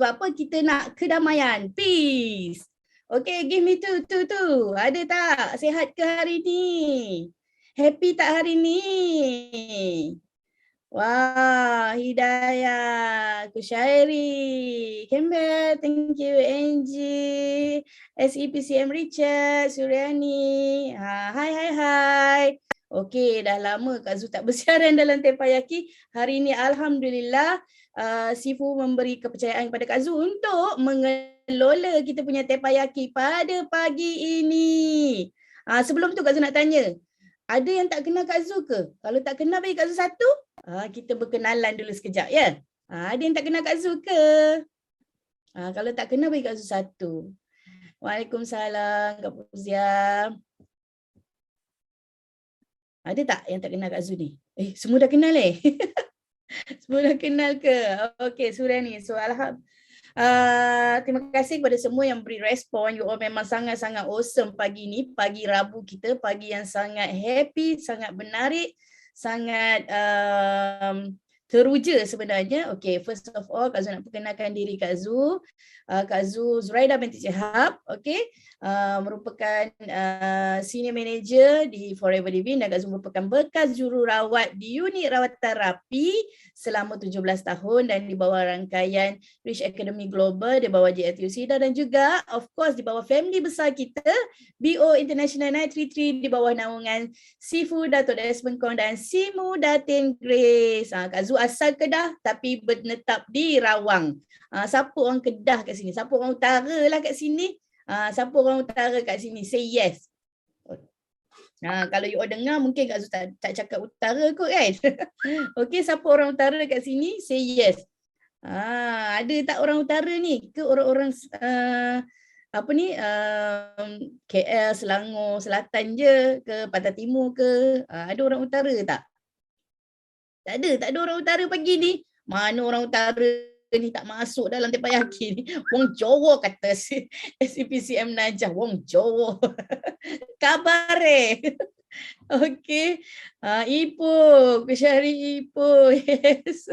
Sebab apa? Kita nak kedamaian. Peace. Okay, give me two. Ada tak? Sihat ke hari ni? Happy tak hari ni? Wah, Hidayah, Kushairi, Campbell, thank you, Angie, SEPCM Richard, Suryani, hai. Okey, dah lama Kak Zu tak bersiaran dalam Tepayaki. Hari ini Alhamdulillah Sifu memberi kepercayaan kepada Kak Zu untuk mengelola kita punya Tepayaki pada pagi ini. Sebelum tu Kak Zu nak tanya, ada yang tak kenal Kak Zu ke? Kalau tak kenal bagi Kak Zu satu. Kita berkenalan dulu sekejap ya. Ada yang tak kenal Kak Zu ke? Kalau tak kenal bagi Kak Zu satu. Waalaikumsalam Kak Fuzia. Ada tak yang tak kenal Kak Zu ni? Semua dah kenal Semua dah kenal ke? Okey, Suryani. So terima kasih kepada semua yang beri respon. You all memang sangat-sangat awesome pagi ni. Pagi Rabu kita, pagi yang sangat happy, sangat menarik, sangat teruja sebenarnya. Okay, first of all, Kak Zu nak perkenalkan diri Kak Zu. Kak Zu Zuraida binti Shihab, okay, merupakan senior manager di Forever Living dan Kak Zu merupakan bekas jururawat di unit rawatan rapi selama 17 tahun dan di bawah rangkaian Rich Academy Global, di bawah JFUC dan juga of course di bawah family besar kita BO International 933 di bawah naungan Sifu Datuk Desmond Kong dan Simu Datin Grace. Kak Zu asal Kedah tapi menetap di Rawang. Siapa orang Kedah kat sini? Siapa orang utara lah kat sini? Siapa orang utara kat sini? Say yes. Kalau you all dengar mungkin Kak Zu tak cakap utara kot kan. Okey, siapa orang utara kat sini? Say yes. Ada tak orang utara ni? Ke orang-orang KL, Selangor, Selatan je ke Pantai Timur ke? Ada orang utara tak? Tak ada orang utara pagi ni. Mana orang utara ni tak masuk dalam Tepayaki ni. Wong Jawa kata SEPCM Najah. Wong Jawa. Kabar Okey. Ipoh. Kusyari Ipoh. Yes.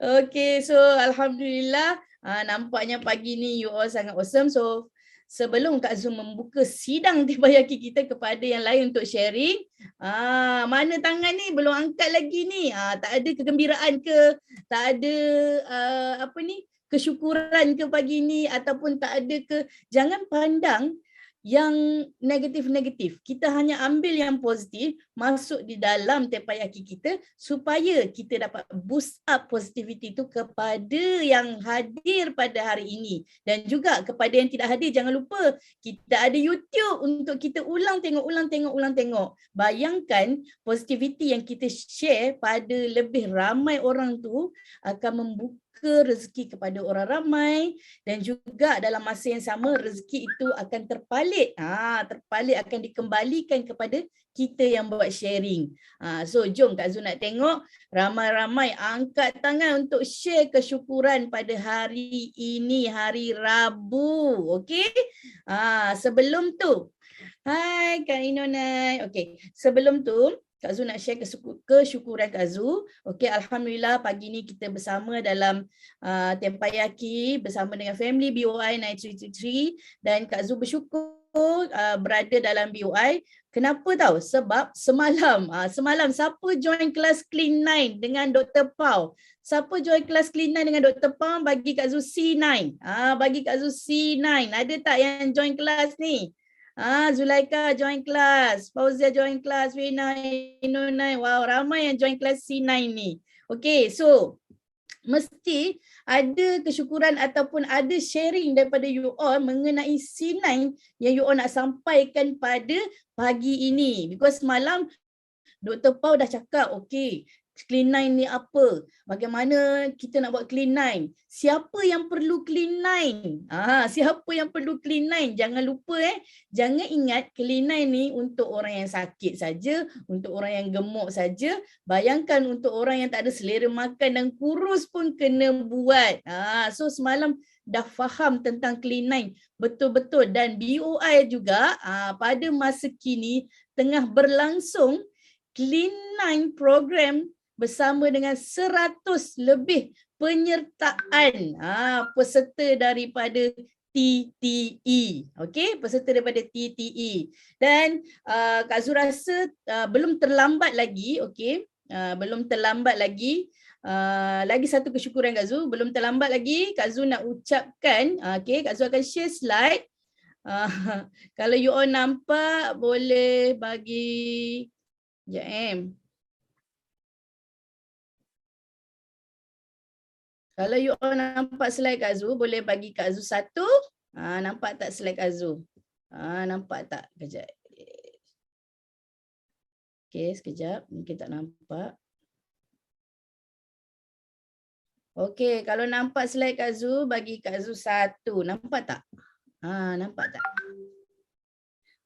Okey. So Alhamdulillah. Nampaknya pagi ni you all sangat awesome. So sebelum Kak Zu membuka sidang Tepayaki kita kepada yang lain untuk sharing, mana tangan ni belum angkat lagi ni, tak ada kegembiraan ke, tak ada kesyukuran ke pagi ni ataupun tak ada ke, jangan pandang yang negatif-negatif. Kita hanya ambil yang positif, masuk di dalam Tepayaki kita supaya kita dapat boost up positivity itu kepada yang hadir pada hari ini. Dan juga kepada yang tidak hadir, jangan lupa kita ada YouTube untuk kita ulang tengok. Bayangkan positivity yang kita share pada lebih ramai orang tu akan membuka rezeki kepada orang ramai dan juga dalam masa yang sama rezeki itu akan terpalit akan dikembalikan kepada kita yang buat sharing. So jom Kak Zu nak tengok ramai-ramai angkat tangan untuk share kesyukuran pada hari ini, hari Rabu. Okey? Sebelum tu, hai Kak Inonai. Okey, sebelum tu Kak Zu nak share kesyukuran Kak Zu. Okey, Alhamdulillah pagi ni kita bersama dalam Tepayaki bersama dengan family BOI 9333 dan Kak Zu bersyukur berada dalam BOI. Kenapa tahu? Sebab semalam siapa join kelas Clean 9 dengan Dr. Pau? Siapa join kelas Clean 9 dengan Dr. Pau bagi Kak Zu C9. Bagi Kak Zu C9. Ada tak yang join kelas ni? Zulaika join kelas, Fauzia join kelas, Wina, Inonai. Wow, ramai yang join kelas C9 ni. Okay, so mesti ada kesyukuran ataupun ada sharing daripada you all mengenai C9 yang you all nak sampaikan pada pagi ini. Because semalam Dr. Pau dah cakap, okay, Clean 9 ni apa? Bagaimana kita nak buat Clean 9? Siapa yang perlu Clean 9? Siapa yang perlu Clean 9? Jangan lupa jangan ingat Clean 9 ni untuk orang yang sakit saja, untuk orang yang gemuk saja. Bayangkan untuk orang yang tak ada selera makan dan kurus pun kena buat. So semalam dah faham tentang Clean 9 betul-betul dan BOI juga pada masa kini tengah berlangsung Clean 9 program bersama dengan 100 lebih penyertaan peserta daripada TTE. Okey, peserta daripada TTE. Dan Kak Zul rasa belum terlambat lagi, okey. Belum terlambat lagi. Lagi satu kesyukuran Kak Zul, belum terlambat lagi. Kak Zul nak ucapkan, okey, Kak Zul akan share slide. Kalau you all nampak boleh bagi sekejap. Kalau you all nampak slide Kak Zul, boleh bagi Kak Zul satu. Nampak tak slide Kak Zul? Nampak tak? Kejap. Okey, sekejap. Mungkin tak nampak. Okey, kalau nampak slide Kak Zul, bagi Kak Zul satu. Nampak tak? Nampak tak?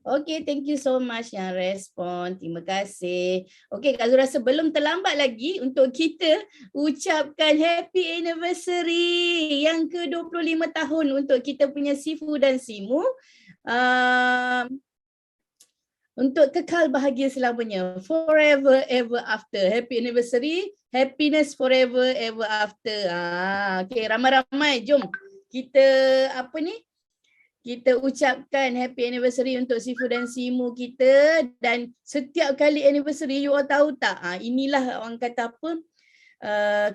Okey, thank you so much yang respon. Terima kasih. Okey, Kak Zul rasa belum terlambat lagi untuk kita ucapkan happy anniversary yang ke-25 tahun untuk kita punya Sifu dan Simu. Untuk kekal bahagia selamanya. Forever ever after. Happy anniversary. Happiness forever ever after. Okey, ramai-ramai. Jom kita kita ucapkan happy anniversary untuk Sifu dan Simu kita. Dan setiap kali anniversary, you all tahu tak? Inilah orang kata apa?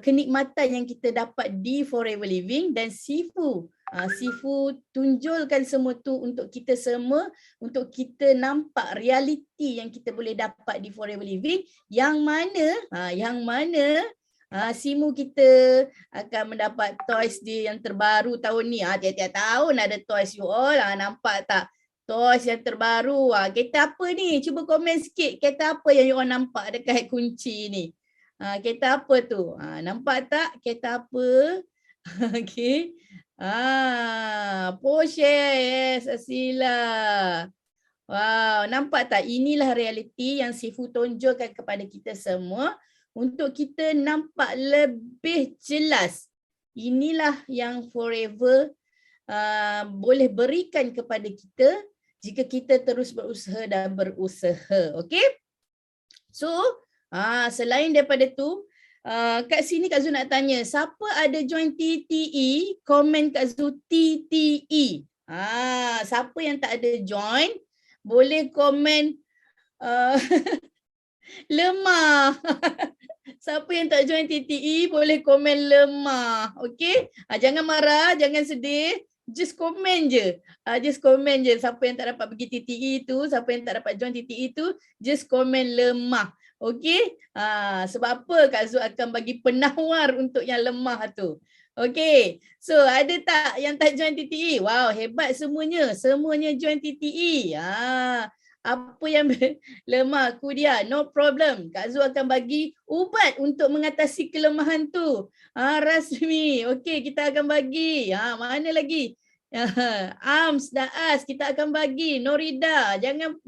Kenikmatan yang kita dapat di Forever Living dan Sifu. Sifu tunjulkan semua tu untuk kita semua, untuk kita nampak realiti yang kita boleh dapat di Forever Living, yang mana Simu kita akan mendapat toys dia yang terbaru tahun ni. Tiap-tiap tahun ada toys you all. Nampak tak? Toys yang terbaru. Kereta apa ni? Cuba komen sikit. Kereta apa yang you all nampak dekat kunci ni? Kereta apa tu? Nampak tak kereta apa? Okey. Porsche. Yes, Asila. Wow, nampak tak? Inilah realiti yang Sifu tunjukkan kepada kita semua untuk kita nampak lebih jelas. Inilah yang Forever boleh berikan kepada kita jika kita terus berusaha dan berusaha. Okey? So, selain daripada tu, kat sini Kak Zul nak tanya, siapa ada join TTE, komen Kak Zul TTE. Siapa yang tak ada join, boleh komen lemah. Siapa yang tak join TTE, boleh komen lemah. Okey? Jangan marah, jangan sedih. Just komen je. Just komen je. Siapa yang tak dapat pergi TTE tu, siapa yang tak dapat join TTE tu, just komen lemah. Okey? Sebab apa Kak Zul akan bagi penawar untuk yang lemah tu. Okey. So, ada tak yang tak join TTE? Wow, hebat semuanya. Semuanya join TTE. Apa yang lemah Kudia, no problem. Kak Zul akan bagi ubat untuk mengatasi kelemahan tu. Rasmi, okey, kita akan bagi. Mana lagi? Ams, Daas, kita akan bagi. Norida, jangan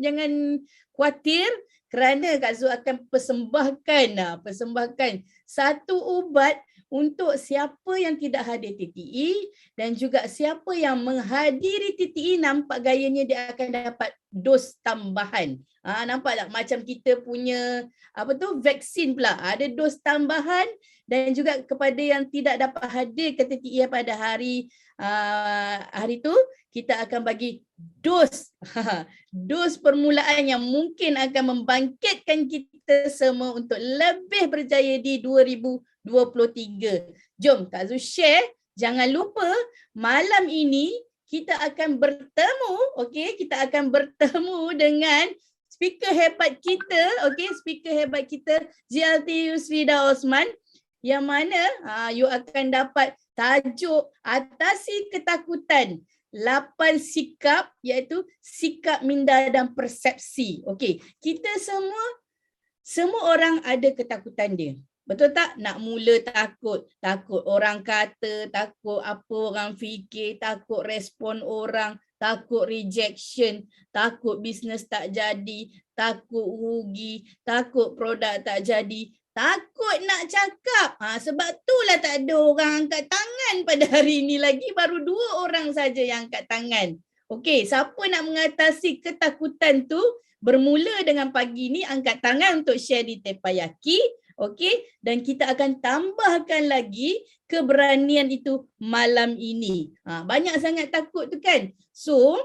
khawatir kerana Kak Zul akan persembahkan satu ubat untuk siapa yang tidak hadir TTE dan juga siapa yang menghadiri TTE, nampak gayanya dia akan dapat dos tambahan. Nampak tak macam kita punya vaksin pula. Ada dos tambahan dan juga kepada yang tidak dapat hadir ke TTE pada hari tu, kita akan bagi dos permulaan yang mungkin akan membangkitkan kita semua untuk lebih berjaya di 2023. Jom Kak Zul share. Jangan lupa malam ini kita akan bertemu, okey, kita akan bertemu dengan speaker hebat kita, okey, speaker hebat kita JLT Yusrida Osman, yang mana you akan dapat tajuk atasi ketakutan 8 sikap, iaitu sikap minda dan persepsi. Okey, kita semua orang ada ketakutan dia. Betul tak? Nak mula takut orang kata, takut apa orang fikir, takut respon orang, takut rejection, takut bisnes tak jadi, takut rugi, takut produk tak jadi, takut nak cakap. Sebab itulah tak ada orang angkat tangan pada hari ini lagi, baru 2 orang saja yang angkat tangan. Okey, siapa nak mengatasi ketakutan tu? Bermula dengan pagi ni, angkat tangan untuk share di Tepayaki. Okey, dan kita akan tambahkan lagi keberanian itu malam ini. Banyak sangat takut tu kan. So,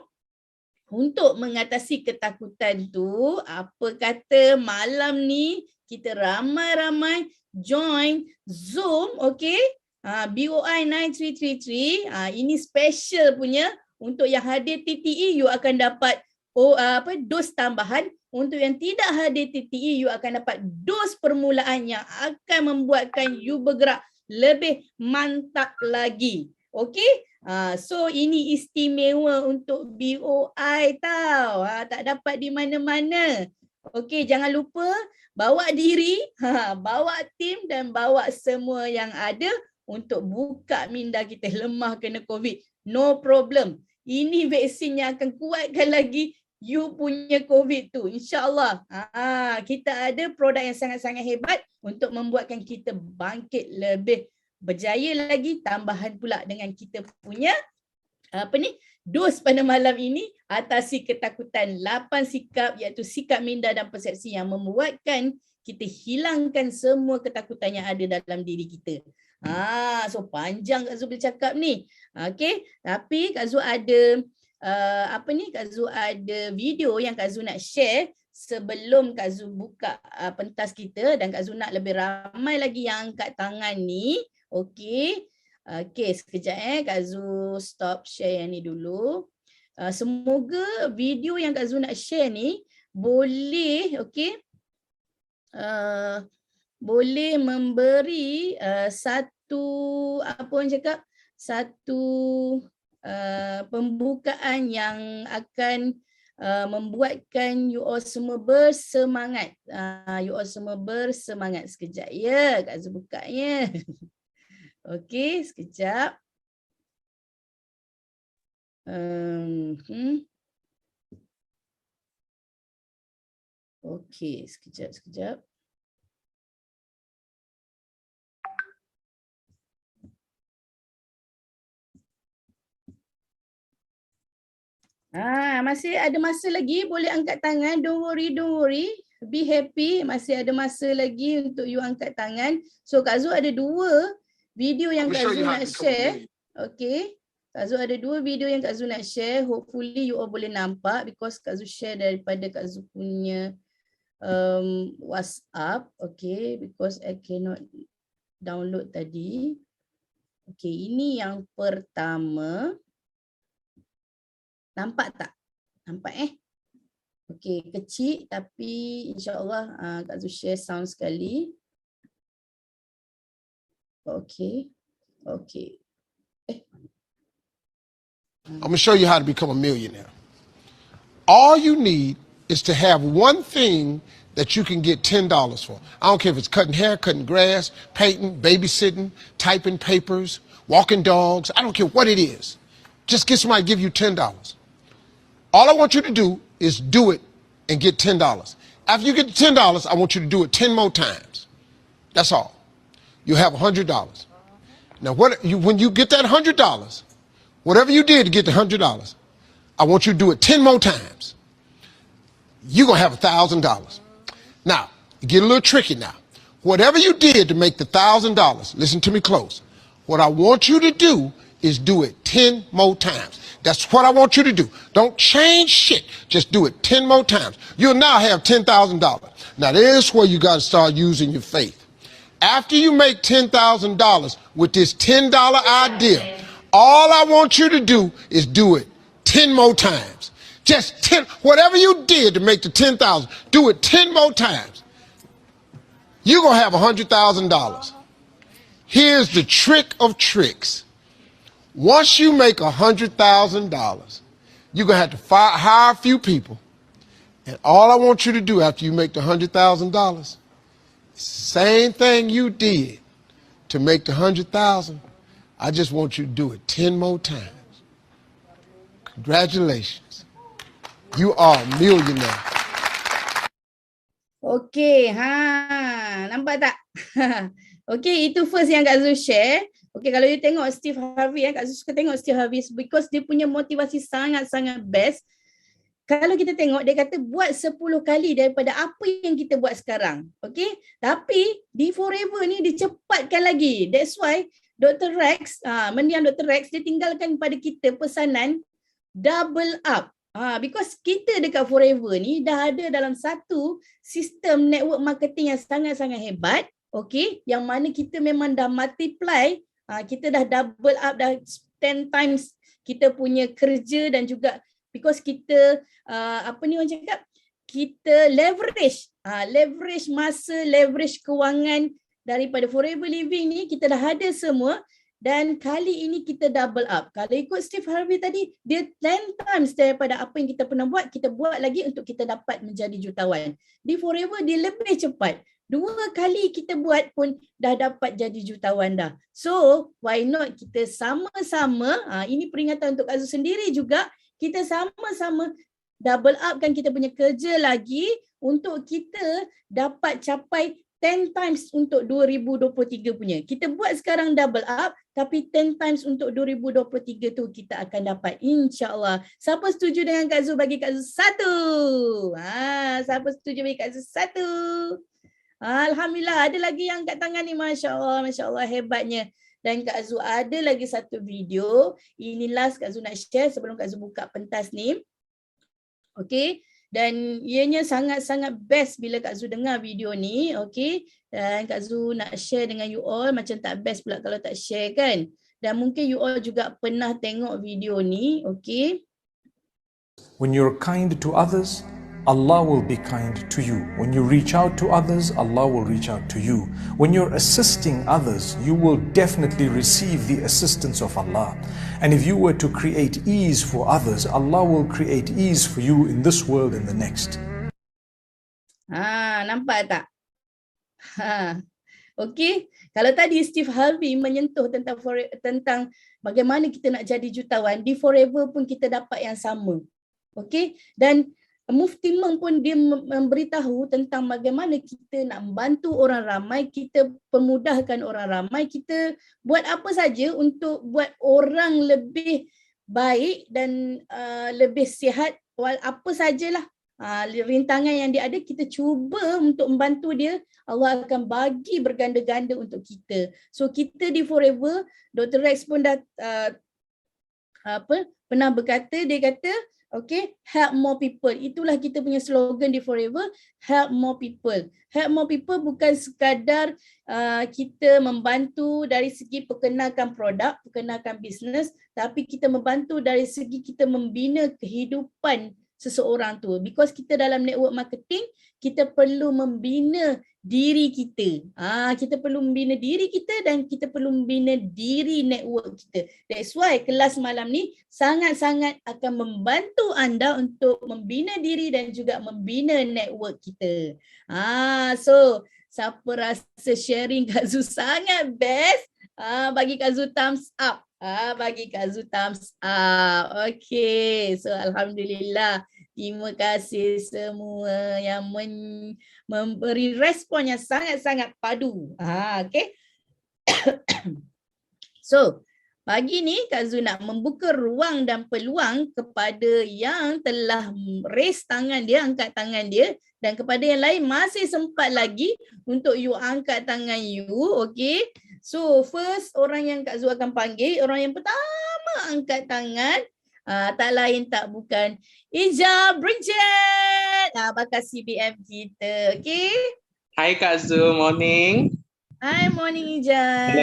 untuk mengatasi ketakutan tu, apa kata malam ni kita ramai-ramai join Zoom, okey? BOI 9333, ini special punya untuk yang hadir TTE you akan dapat dos tambahan. Untuk yang tidak hadir TTE you akan dapat dos permulaan yang akan membuatkan you bergerak lebih mantap lagi. Okey? So ini istimewa untuk BOI tau. Tak dapat di mana-mana. Okey, jangan lupa bawa diri, bawa tim dan bawa semua yang ada untuk buka minda kita lemah kena COVID. No problem. Ini vaksin yang akan kuatkan lagi you punya COVID tu. InsyaAllah. Kita ada produk yang sangat-sangat hebat untuk membuatkan kita bangkit lebih berjaya lagi, tambahan pula dengan kita punya dos pada malam ini, atasi ketakutan 8 sikap, iaitu sikap minda dan persepsi yang membuatkan kita hilangkan semua ketakutan yang ada dalam diri kita. So panjang Kak Zu bercakap ni. Okey, tapi Kak Zu ada Kak Zu ada video yang Kak Zu nak share sebelum Kak Zu buka pentas kita, dan Kak Zu nak lebih ramai lagi yang angkat tangan ni. Okey. Okey, sekejap Kak Zu stop share yang ni dulu. Semoga video yang Kak Zu nak share ni boleh boleh memberi satu pembukaan yang akan membuatkan you all semua bersemangat. You all semua bersemangat. Sekejap ya, Kak Zu bukanya. Okey, sekejap. Okey, sekejap. Masih ada masa lagi, boleh angkat tangan. Don't worry. Be happy, masih ada masa lagi untuk you angkat tangan. So Kak Zu ada 2 video yang Kak Zu nak share. Okay. Kak Zu ada 2 video yang Kak Zu nak share. Hopefully you all boleh nampak because Kak Zu share daripada Kak Zu punya WhatsApp. Okay. Because I cannot download tadi. Okay. Ini yang pertama. Nampak tak? Nampak Okay. Kecil tapi insyaAllah Kak Zu share sound sekali. Okay. I'm going to show you how to become a millionaire. All you need is to have one thing that you can get $10 for. I don't care if it's cutting hair, cutting grass, painting, babysitting, typing papers, walking dogs. I don't care what it is. Just get somebody to give you $10. All I want you to do is do it and get $10. After you get the $10, I want you to do it 10 more times. That's all. You have $100. Now, when you get that $100, whatever you did to get the $100, I want you to do it 10 more times. You're going to have $1,000. Now, it get a little tricky now. Whatever you did to make the $1,000, listen to me close. What I want you to do is do it 10 more times. That's what I want you to do. Don't change shit. Just do it 10 more times. You'll now have $10,000. Now, this is where you got to start using your faith. After you make $10,000 with this $10 idea, all I want you to do is do it 10 more times. Just 10, whatever you did to make the 10,000, do it 10 more times. You're going to have $100,000. Here's the trick of tricks. Once you make $100,000, you're going to have to hire a few people. And all I want you to do after you make the $100,000, same thing you did to make the $100,000, I just want you to do it 10 more times. Congratulations. You are a millionaire. Okay, nampak tak? Okay, itu first yang Kak Zu share. Okay, kalau you tengok Steve Harvey, Kak Zu suka tengok Steve Harvey because dia punya motivasi sangat-sangat best. kalau kita tengok dia kata buat 10 kali daripada apa yang kita buat sekarang. Okay. Tapi di Forever ni dia cepatkan lagi. That's why Dr. Rex, mendiang Dr. Rex, dia tinggalkan pada kita pesanan double up. Because kita dekat Forever ni dah ada dalam satu sistem network marketing yang sangat-sangat hebat. Okay. Yang mana kita memang dah multiply, kita dah double up, dah 10 times kita punya kerja dan juga because kita orang cakap, kita leverage masa, leverage kewangan daripada Forever Living ni kita dah ada semua dan kali ini kita double up. Kalau ikut Steve Harvey tadi, dia 10 times daripada apa yang kita pernah buat, kita buat lagi untuk kita dapat menjadi jutawan. Di Forever dia lebih cepat. 2 kali kita buat pun dah dapat jadi jutawan dah. So, why not kita sama-sama, ini peringatan untuk Kak Zu sendiri juga, kita sama-sama double upkan kita punya kerja lagi untuk kita dapat capai 10 times untuk 2023 punya. Kita buat sekarang double up, tapi 10 times untuk 2023 tu kita akan dapat, insyaAllah. Siapa setuju dengan Kak Zu, bagi Kak Zu 1. Siapa setuju bagi Kak Zu 1? Alhamdulillah, ada lagi yang angkat tangan ni, Masya Allah, hebatnya. Dan Kak Zu ada lagi satu video. Ini last Kak Zu nak share sebelum Kak Zu buka pentas ni. Okay. Dan ianya sangat-sangat best bila Kak Zu dengar video ni. Okay. Dan Kak Zu nak share dengan you all. Macam tak best pula kalau tak share kan. Dan mungkin you all juga pernah tengok video ni. Okay. When you're kind to others, Allah will be kind to you. When you reach out to others, Allah will reach out to you. When you're assisting others, you will definitely receive the assistance of Allah. And if you were to create ease for others, Allah will create ease for you in this world and the next. Nampak tak? Okey, kalau tadi Steve Harvey menyentuh tentang bagaimana kita nak jadi jutawan, di Forever pun kita dapat yang sama. Okey, dan Mufti Meng pun dia memberitahu tentang bagaimana kita nak membantu orang ramai, kita permudahkan orang ramai, kita buat apa saja untuk buat orang lebih baik dan lebih sihat, apa sajalah rintangan yang dia ada, kita cuba untuk membantu dia, Allah akan bagi berganda-ganda untuk kita. So kita di Forever, Dr. Rex pun dah pernah berkata, dia kata, okay, help more people. Itulah kita punya slogan di Forever, help more people. Help more people bukan sekadar kita membantu dari segi perkenalkan produk, perkenalkan bisnes, tapi kita membantu dari segi kita membina kehidupan seseorang tu. Because kita dalam network marketing, kita perlu membina diri kita. Kita perlu membina diri kita dan kita perlu membina diri network kita. That's why kelas malam ni sangat-sangat akan membantu anda untuk membina diri dan juga membina network kita. So siapa rasa sharing Kak Zu sangat best, bagi Kak Zu thumbs up. Bagi Kak Zu thumbs up. Okay, so alhamdulillah. Terima kasih semua yang memberi respon yang sangat-sangat padu. Okay. So, pagi ni Kak Zu nak membuka ruang dan peluang kepada yang telah raise tangan dia, angkat tangan dia, dan kepada yang lain masih sempat lagi untuk you angkat tangan you. Okay. So, first orang yang Kak Zu akan panggil, orang yang pertama angkat tangan, tak lain tak bukan Ija Bridget, bakal CBM kita. Okay. Hai Kak Zu, morning. Hi, morning Ija.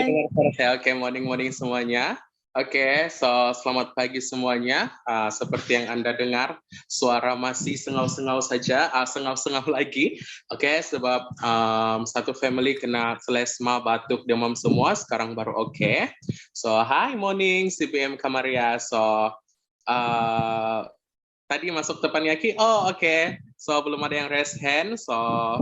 Okay, morning semuanya. Okay, so selamat pagi semuanya. Seperti yang Anda dengar, suara masih sengau-sengau saja, sengau-sengau lagi. Okay, sebab satu family kena selesma, batuk, demam semua, sekarang baru okay. So, hi, morning CBM Kamaria. So, tadi masuk depan Yaki, okay. So belum ada yang raise hand, so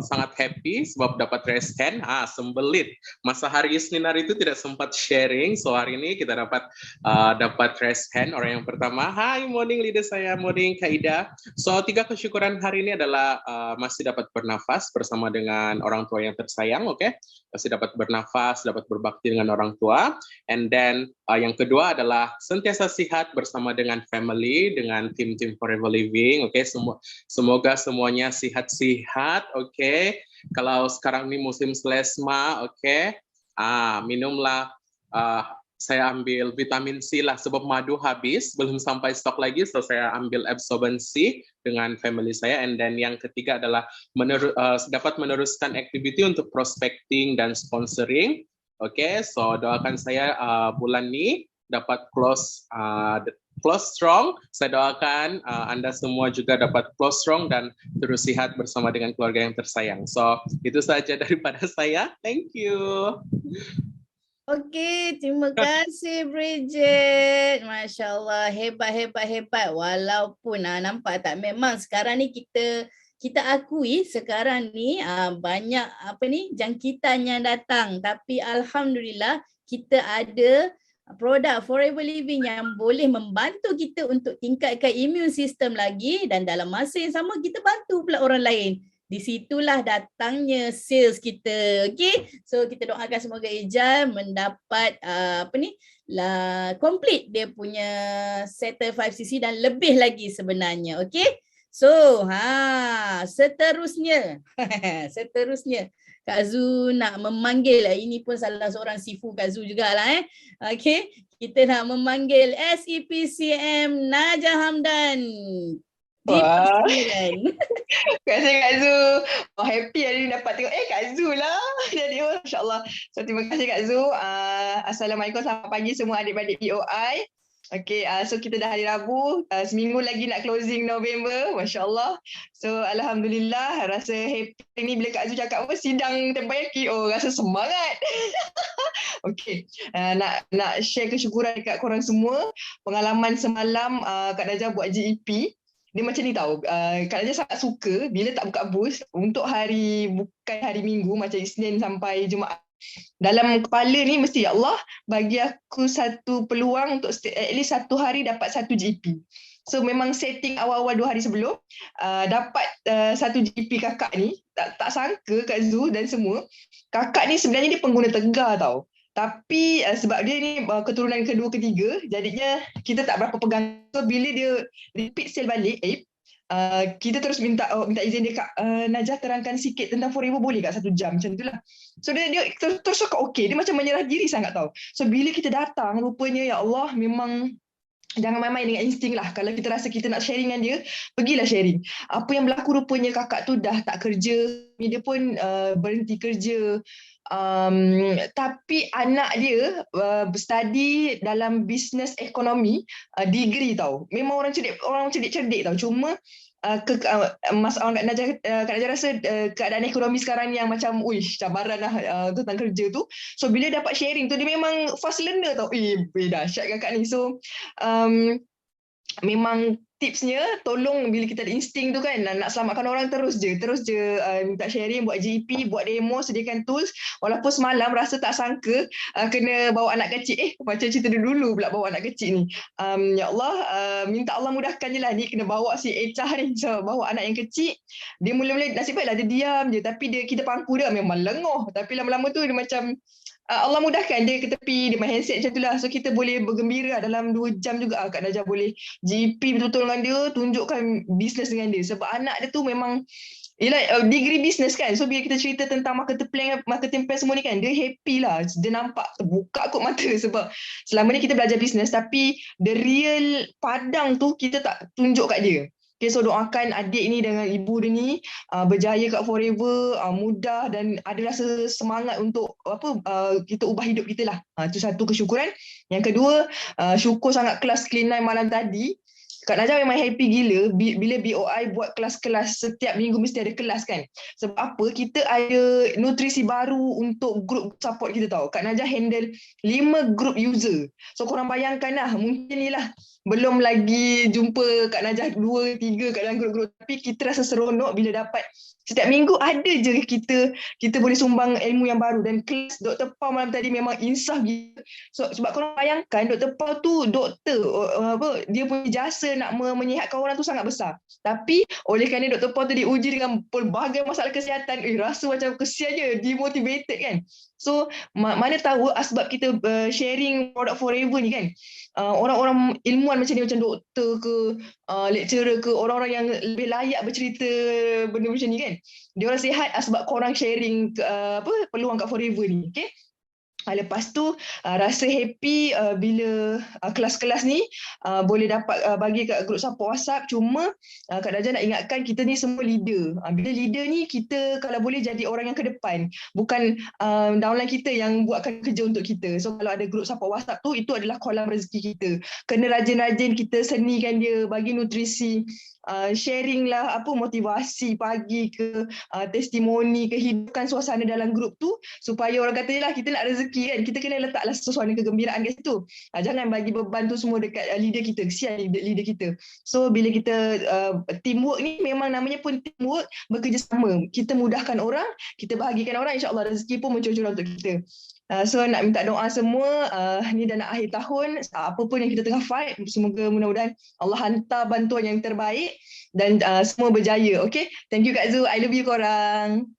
sangat happy sebab dapat raise hand. Sembelit. Masa hari Isnin hari itu tidak sempat sharing, so hari ini kita dapat raise hand. Orang yang pertama, hi, morning leader saya, morning Kak Ida. So 3 kesyukuran hari ini adalah masih dapat bernafas bersama dengan orang tua yang tersayang, okay? Masih dapat bernafas, dapat berbakti dengan orang tua, and then Yang kedua adalah sentiasa sihat bersama dengan family, dengan tim-tim Forever Living. Oke, semoga semuanya sihat-sihat. Oke, kalau sekarang ini musim selesma, oke, minumlah. Saya ambil vitamin C lah, sebab madu habis, belum sampai stok lagi, so saya ambil absorbensi dengan family saya. And then yang ketiga adalah dapat meneruskan activity untuk prospecting dan sponsoring. Oke, so doakan saya bulan ini dapat close strong. Saya doakan Anda semua juga dapat close strong dan terus sehat bersama dengan keluarga yang tersayang. So itu saja daripada saya. Thank you. Okey, terima kasih Bridget. Masya Allah, hebat. Walaupun nampak tak, memang sekarang ni kita akui sekarang ni banyak jangkitan yang datang, tapi alhamdulillah kita ada produk Forever Living yang boleh membantu kita untuk tingkatkan immune system lagi, dan dalam masa yang sama kita bantu pula orang lain. Di situlah datangnya sales kita. Okey, so kita doakan semoga Ijal mendapat complete dia punya Settle 5cc dan lebih lagi sebenarnya. Okey, so seterusnya Kak Zu nak memanggil, ini pun salah seorang sifu Kak Zu jugalah. Okey, kita nak memanggil SEPCM Najah Hamdan. Wah, terima kasih Kak Zu. Happy hari ni dapat tengok Kak Zu lah. Jadi Masya Allah. So terima kasih Kak Zu. Assalamualaikum, selamat pagi semua adik-adik POI. Okay, so kita dah hari Rabu, seminggu lagi nak closing November, Masya Allah. So Alhamdulillah, rasa happy ni bila Kak Zu cakap sidang Teppanyaki, rasa semangat. Okay, nak share kesyukuran dekat korang semua. Pengalaman semalam Kak Najah buat GEP. Dia macam ni tau, Kak Najah sangat suka bila tak buka booth untuk bukan hari Minggu macam Isnin sampai Jumaat. Dalam kepala ni mesti, ya Allah bagi aku satu peluang untuk at least satu hari dapat satu GP. So memang setting awal-awal 2 hari sebelum dapat satu GP kakak ni. Tak sangka Kak Zu dan semua, kakak ni sebenarnya dia pengguna Tegar tau. Tapi sebab dia ni keturunan kedua ketiga, jadinya kita tak berapa pegang. So bila dia repeat sale balik, kita terus minta izin dia, Kak Najah terangkan sikit tentang Forever boleh tak 1 jam macam tu lah. So dia terus cakap okey, dia macam menyerah diri sangat tau. So bila kita datang, rupanya ya Allah memang jangan main-main dengan insting lah. Kalau kita rasa kita nak sharing dengan dia, pergilah sharing. Apa yang berlaku rupanya kakak tu dah tak kerja, dia pun berhenti kerja. Tapi anak dia study dalam business ekonomi, degree tau. Memang orang cerdik tau. Cuma Mas Kak Najah rasa keadaan ekonomi sekarang yang macam cabaran lah tentang kerja tu. So bila dapat sharing tu, dia memang fast learner tau. Dahsyat kakak ni. So memang tipsnya, tolong bila kita ada insting tu kan, nak selamatkan orang, terus je minta sharing, buat GP, buat demo, sediakan tools. Walaupun semalam rasa tak sangka kena bawa anak kecil, macam cerita dulu pula bawa anak kecil ni. Ya Allah, minta Allah mudahkan je lah ni, kena bawa si Echah ni, so, bawa anak yang kecil. Dia mula-mula nasib baiklah dia diam je, tapi kita pangku dia memang lengoh, tapi lama-lama tu dia macam Allah mudahkan dia ke tepi, dia main handset macam tu lah. So kita boleh bergembira dalam 2 jam juga Kak Najah boleh GP betul-betul dengan dia, tunjukkan bisnes dengan dia. Sebab anak dia tu memang degree bisnes kan. So bila kita cerita tentang marketing plan semua ni kan, dia happy lah. Dia nampak terbuka kot mata sebab selama ni kita belajar bisnes, tapi the real padang tu kita tak tunjuk kat dia. Okay, so doakan adik ni dengan ibu dia ni berjaya kat Forever, mudah dan ada rasa semangat untuk kita ubah hidup kita lah. Itu satu kesyukuran. Yang kedua, syukur sangat kelas Clean 9 malam tadi. Kak Najah memang happy gila bila BOI buat kelas-kelas, setiap minggu mesti ada kelas kan. Sebab apa? Kita ada nutrisi baru untuk group support kita tahu. Kak Najah handle 5 group user. So korang bayangkan lah, mungkin ni lah belum lagi jumpa Kak Najah 2-3 kat dalam grup-grup, tapi kita rasa seronok bila dapat Setiap minggu ada je kita boleh sumbang ilmu yang baru. Dan kelas Dr. Pau malam tadi memang insaf gitu. So, sebab korang bayangkan Dr. Pau tu doktor, dia punya jasa nak menyihatkan orang tu sangat besar. Tapi oleh kerana Dr. Pau tu diuji dengan pelbagai masalah kesihatan, rasa macam kesiannya, demotivated kan. So mana tahu sebab kita sharing product forever ni kan, orang-orang ilmuwan macam ni, macam doktor ke, lecturer ke, orang-orang yang lebih layak bercerita benda macam ni kan, dia orang sihat sebab korang sharing peluang kat forever ni. Okay, lepas tu rasa happy bila kelas-kelas ni boleh dapat bagi kat grup support WhatsApp. Cuma Kak Najah nak ingatkan, kita ni semua leader. Bila leader ni, kita kalau boleh jadi orang yang ke depan, bukan downline kita yang buatkan kerja untuk kita. So kalau ada grup support WhatsApp tu, itu adalah kolam rezeki kita. Kena rajin-rajin kita senikan dia, bagi nutrisi, sharing lah motivasi pagi ke, testimoni ke, hidupkan suasana dalam grup tu supaya orang kata lah kita nak rezeki kan, kita kena letaklah suasana kegembiraan kat situ. Jangan bagi beban tu semua dekat leader kita, kesian leader kita. So bila kita teamwork ni, memang namanya pun teamwork, bekerjasama, kita mudahkan orang, kita bahagikan orang, insyaAllah rezeki pun mencurah untuk kita. So nak minta doa semua, ni dah nak akhir tahun, apa pun yang kita tengah fight, semoga mudah-mudahan Allah hantar bantuan yang terbaik dan semua berjaya. Okay, thank you Kak Zu, I love you korang.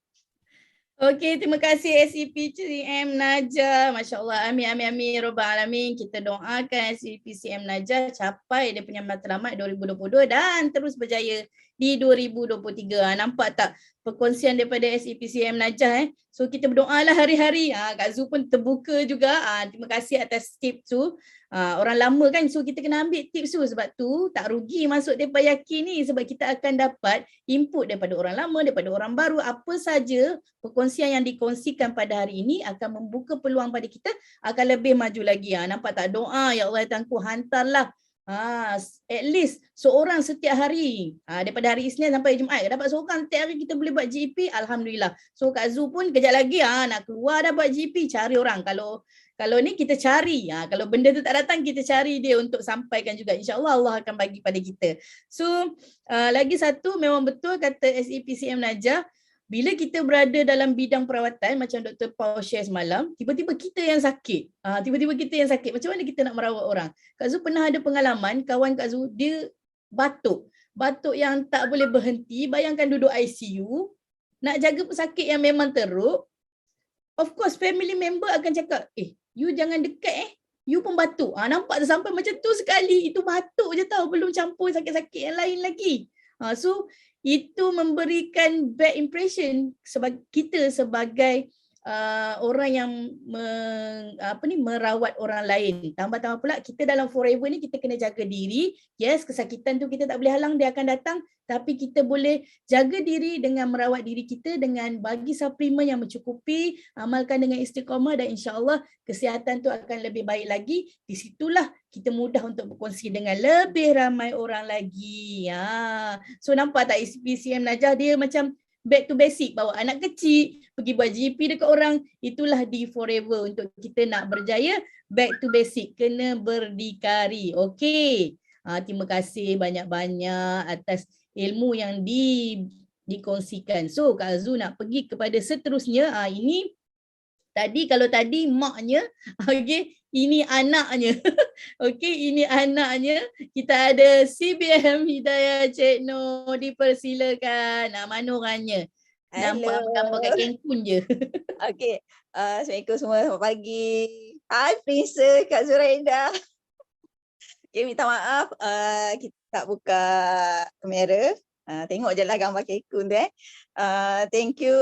Okey, terima kasih SCPCM Najah. Masya Allah, amin, amin, amin, Rabbal Alamin. Kita doakan SCPCM Najah capai dia punya matlamat 2022 dan terus berjaya di 2023. Nampak tak perkongsian daripada SCPCM Najah? So kita berdoalah hari-hari. Kak Zu pun terbuka juga. Terima kasih atas tips tu. Orang lama kan, so kita kena ambil tips tu. Sebab tu tak rugi masuk Tepayaki ni, sebab kita akan dapat input daripada orang lama, daripada orang baru. Apa saja perkongsian yang dikongsikan pada hari ini akan membuka peluang pada kita akan lebih maju lagi. Nampak tak doa, ya Allah Tuhanku, hantarlah at least seorang setiap hari, daripada hari Isnin sampai Jumaat dapat seorang setiap hari, kita boleh buat GP. Alhamdulillah. So Kak Zu pun kejap lagi nak keluar dah buat GP, cari orang. Kalau ni kita cari, kalau benda tu tak datang, kita cari dia untuk sampaikan juga. InsyaAllah Allah akan bagi pada kita. So lagi satu, memang betul kata SCPCM Najah, bila kita berada dalam bidang perawatan macam Dr. Pau share semalam, tiba-tiba kita yang sakit. Macam mana kita nak merawat orang? Kak Zu pernah ada pengalaman, kawan Kak Zu dia batuk yang tak boleh berhenti. Bayangkan duduk ICU, nak jaga pesakit yang memang teruk. Of course family member akan cakap, you jangan dekat you pun batuk. Nampak tak, sampai macam tu sekali, itu batuk je tau, belum campur sakit-sakit yang lain lagi. So itu memberikan bad impression kita sebagai orang yang merawat orang lain. Tambah-tambah pula kita dalam forever ni kita kena jaga diri. Yes, kesakitan tu kita tak boleh halang, dia akan datang, tapi kita boleh jaga diri dengan merawat diri kita, dengan bagi suplemen yang mencukupi, amalkan dengan istiqamah, dan insya-Allah kesihatan tu akan lebih baik lagi. Di situlah kita mudah untuk berkongsi dengan lebih ramai orang lagi. So nampak tak SCPCM Najah dia macam back to basic, bawa anak kecil pergi buat GP dekat orang. Itulah di forever untuk kita nak berjaya. Back to basic, kena berdikari. Okey. Terima kasih banyak-banyak atas ilmu yang dikongsikan. So Kak Zu nak pergi kepada seterusnya. Ini tadi, kalau tadi maknya, okey, ini anaknya. Okey, ini anaknya. Kita ada CBM Hidayah Cik Noh, dipersilakan. Mana orangnya? Nampak gambar kat Cancun je. Okey, Assalamualaikum semua, selamat pagi. Hai Princess, Kak Zuraida. Okay, minta maaf, kita tak buka kamera. Tengok je lah gambar Cancun tu. Thank you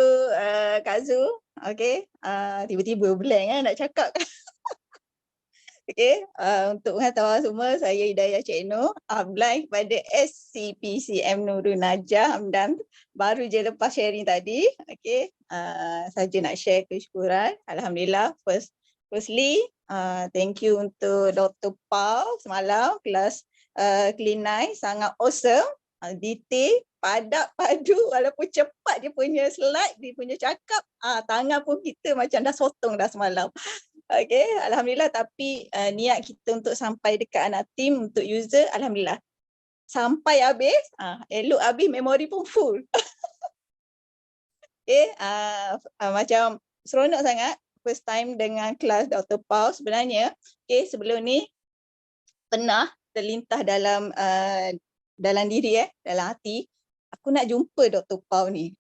Kak Zu. Okay, tiba-tiba blank nak cakap. Okay, untuk pengetahuan semua, saya Hidayah Cik Noh, upline kepada SCPCM Nurul Najah Hamdan. Baru je lepas sharing tadi. Okay, saja nak share kesyukuran. Alhamdulillah, firstly, thank you untuk Dr. Pau semalam, kelas Clean 9, sangat awesome. Detail, padat, padu, walaupun cepat dia punya slide, dia punya cakap, tangan pun kita macam dah sotong dah semalam. Okay, Alhamdulillah. Tapi niat kita untuk sampai dekat anak tim, untuk user, Alhamdulillah. Sampai habis, elok habis, memori pun full. Okay, macam seronok sangat first time dengan kelas Dr. Paul sebenarnya. Okay, sebelum ni pernah terlintas dalam diri, dalam hati, aku nak jumpa Dr. Paul ni.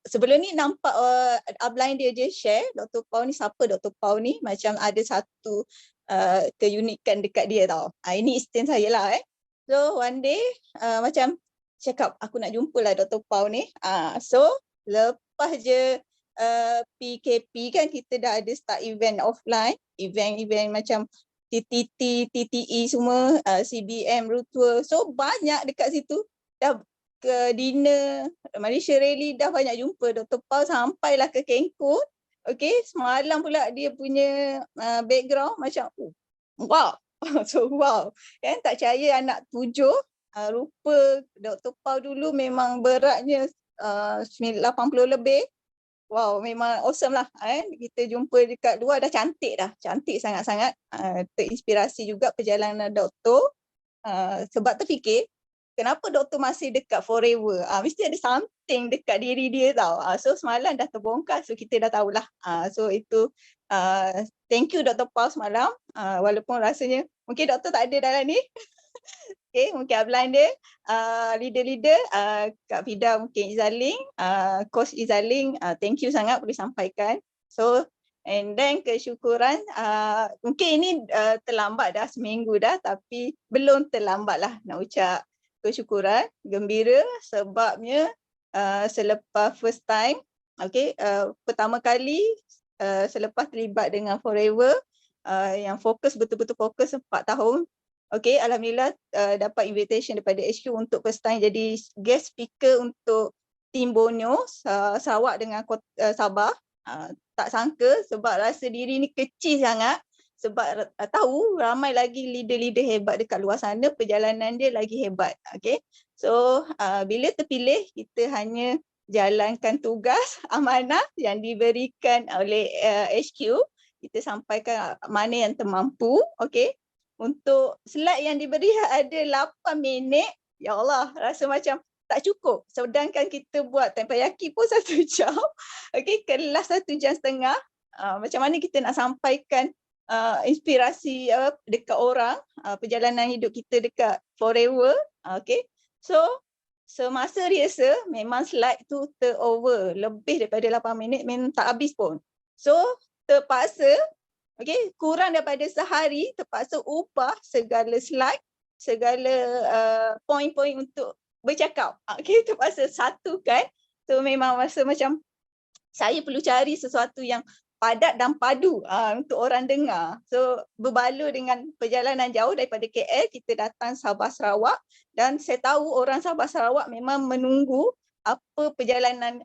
Sebelum ni nampak upline dia je share Dr. Paul ni, siapa Dr. Paul ni, macam ada satu keunikan dekat dia tau. Ini instinct saya lah. So one day macam cakap aku nak jumpa lah Dr. Paul ni. So lepas je PKP kan, kita dah ada start event offline, event macam TTT, TTE semua, CBM, Root Tour. So banyak dekat situ. Dah ke dinner, Malaysia Rally dah banyak jumpa Dr. Paul sampailah ke Cancun. Okay, semalam pula dia punya background macam wow. So wow. Kan tak percaya anak 7. Rupa Dr. Paul dulu memang beratnya 80 lebih. Wow, memang awesome lah. Kita jumpa dekat luar dah cantik dah. Cantik sangat-sangat. Terinspirasi juga perjalanan doktor. Sebab terfikir, kenapa doktor masih dekat forever? Mesti ada something dekat diri dia tau. So semalam dah terbongkar, so kita dah tahulah. So itu thank you Dr. Paul semalam. Walaupun rasanya mungkin doktor tak ada dalam ni. Okay, mungkin upline dia, leader-leader, Kak Fida mungkin Izaling, Coach Izaling, thank you sangat boleh sampaikan. So, and then kesyukuran, mungkin ini terlambat dah, seminggu dah, tapi belum terlambat lah nak ucap kesyukuran, gembira sebabnya selepas first time, okay, pertama kali selepas terlibat dengan Forever, yang fokus, betul-betul fokus 4 tahun, okay, alhamdulillah dapat invitation daripada HQ untuk first time jadi guest speaker untuk tim Borneo, Sarawak dengan Sabah. Tak sangka sebab rasa diri ni kecil sangat sebab tahu ramai lagi leader-leader hebat dekat luar sana, perjalanan dia lagi hebat. Okay, so bila terpilih kita hanya jalankan tugas amanah yang diberikan oleh HQ, kita sampaikan mana yang termampu. Okay, untuk slide yang diberi ada 8 minit. Ya Allah, rasa macam tak cukup. Sedangkan kita buat teppanyaki pun 1 jam. Okay, kelas 1 jam setengah. Macam mana kita nak sampaikan inspirasi dekat orang, perjalanan hidup kita dekat Forever. Okay, so semasa rehearsal memang slide tu terover. Lebih daripada 8 minit memang tak habis pun. So terpaksa, okay, kurang daripada sehari terpaksa ubah segala slide, segala poin-poin untuk bercakap. Okay, terpaksa satukan. So memang rasa macam saya perlu cari sesuatu yang padat dan padu untuk orang dengar. So berbaloi dengan perjalanan jauh daripada KL, kita datang Sabah Sarawak dan saya tahu orang Sabah Sarawak memang menunggu apa perjalanan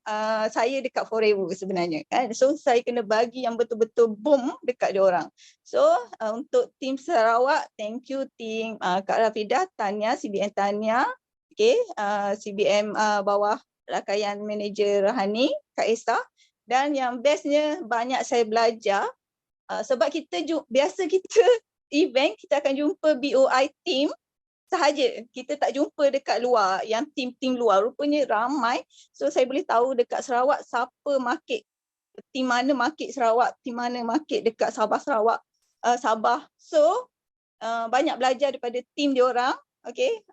saya dekat Forever sebenarnya. So saya kena bagi yang betul-betul boom dekat diorang. So untuk tim Sarawak, thank you tim Kak Rafidah, Tania, CBM Tania, okay, CBM bawah rakaian manager Rahani, Kak Esa. Dan yang bestnya banyak saya belajar sebab biasa kita event kita akan jumpa BOI team sahaja. Kita tak jumpa dekat luar, yang tim-tim luar. Rupanya ramai. So saya boleh tahu dekat Sarawak siapa market, tim mana market Sarawak, tim mana market dekat Sabah Sarawak, Sabah. So banyak belajar daripada tim diorang. Okay,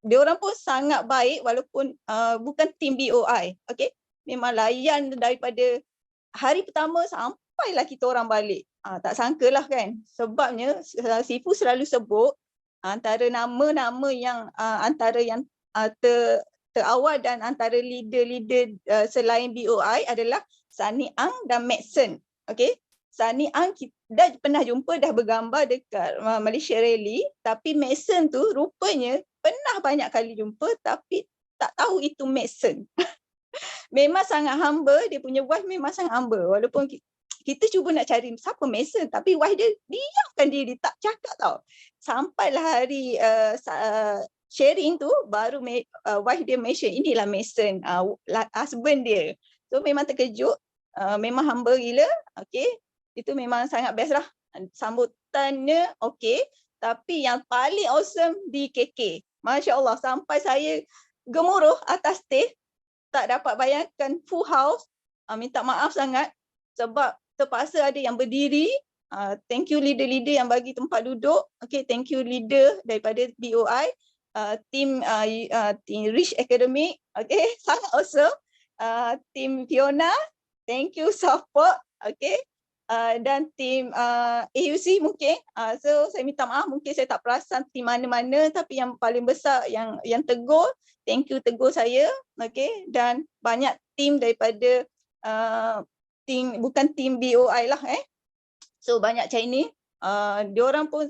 diorang pun sangat baik walaupun bukan tim BOI. Okay, memang layan daripada hari pertama sampailah kita orang balik. Tak sangkalah kan. Sebabnya Sifu selalu sebut antara nama-nama yang antara yang terawal dan antara leader-leader selain BOI adalah Sunny Ang dan Maxson. Okay, Sunny Ang kita dah pernah jumpa, dah bergambar dekat Malaysia Rally, tapi Maxson tu rupanya pernah banyak kali jumpa tapi tak tahu itu Maxson. Memang sangat humble, dia punya wife memang sangat humble. Walaupun kita cuba nak cari siapa Mason, tapi wife dia diamkan diri, tak cakap tau. Sampailah hari sharing tu, baru wife dia mention inilah Mason, husband dia. So memang terkejut, memang humble gila. Okay, itu memang sangat best lah. Sambutannya okay, tapi yang paling awesome di KK. Masya Allah, sampai saya gemuruh atas stage. tak dapat bayarkan full house, minta maaf sangat sebab terpaksa ada yang berdiri. Thank you leader-leader yang bagi tempat duduk. Okay, thank you leader daripada BOI, team Rich Academic. Okay, sangat awesome. Team Fiona, thank you support. Okay, dan team AUC mungkin. So saya minta maaf, mungkin saya tak perasan team mana-mana, tapi yang paling besar yang tegur, thank you tegur saya. Okay, dan banyak team daripada bukan team BOI lah So banyak Chinese, diorang pun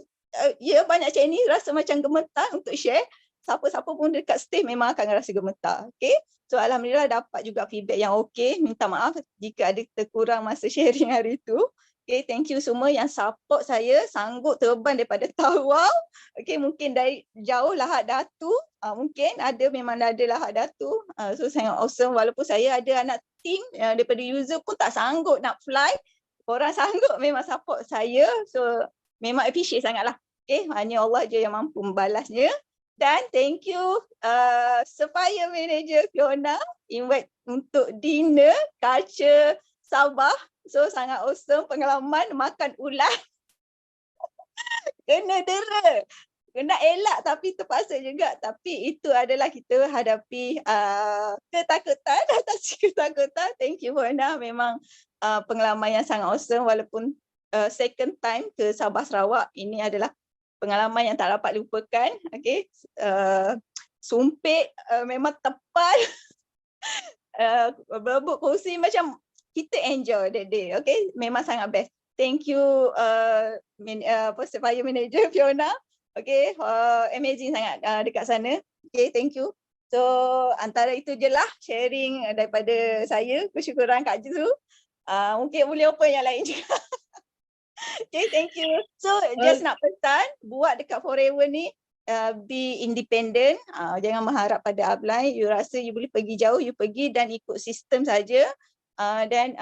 banyak Chinese rasa macam gemetar untuk share. Siapa-siapa pun dekat stage memang akan rasa gemetar. Okay, so alhamdulillah dapat juga feedback yang okay. Minta maaf jika ada terkurang masa sharing hari itu. Okay, thank you semua yang support saya, sanggup terbang daripada Tawau. Okay, mungkin dari jauh Lahad Datu, mungkin memang ada Lahad Datu. So sangat awesome, walaupun saya ada anak team daripada user pun tak sanggup nak fly. Orang sanggup memang support saya. So memang appreciate sangatlah. Okay, hanya Allah je yang mampu membalasnya. Dan thank you Supplier Manager Fiona invite untuk dinner culture Sabah. So sangat awesome pengalaman makan ulat. Kena dera. Kena elak tapi terpaksa juga. Tapi itu adalah kita hadapi ketakutan atas ketakutan. Thank you Fiona, memang pengalaman yang sangat awesome walaupun second time ke Sabah Sarawak. Ini adalah pengalaman yang tak dapat lupakan. Okay. Sumpit memang tepat. Berebut kursi macam kita enjoy that day. Okay, memang sangat best. Thank you Supplier Manager Fiona. Okay, amazing sangat dekat sana. Okay, thank you. So antara itu je lah sharing daripada saya. Kesyukuran Kak Zu. Mungkin boleh open yang lain juga. Okay, thank you. So just nak pesan, buat dekat Forever ni, be independent. Jangan mengharap pada upline. You rasa you boleh pergi jauh, you pergi dan ikut sistem saja. Dan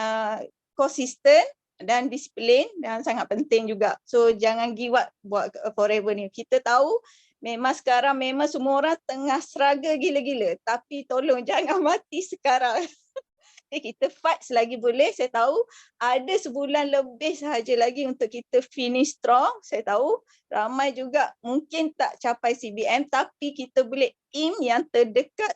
konsisten dan disiplin dan sangat penting juga. So jangan give up buat Forever ni. Kita tahu memang sekarang memang semua orang tengah struggle gila-gila. Tapi tolong jangan mati sekarang. Kita fight selagi boleh. Saya tahu ada sebulan lebih sahaja lagi untuk kita finish strong. Saya tahu ramai juga mungkin tak capai CBM tapi kita boleh aim yang terdekat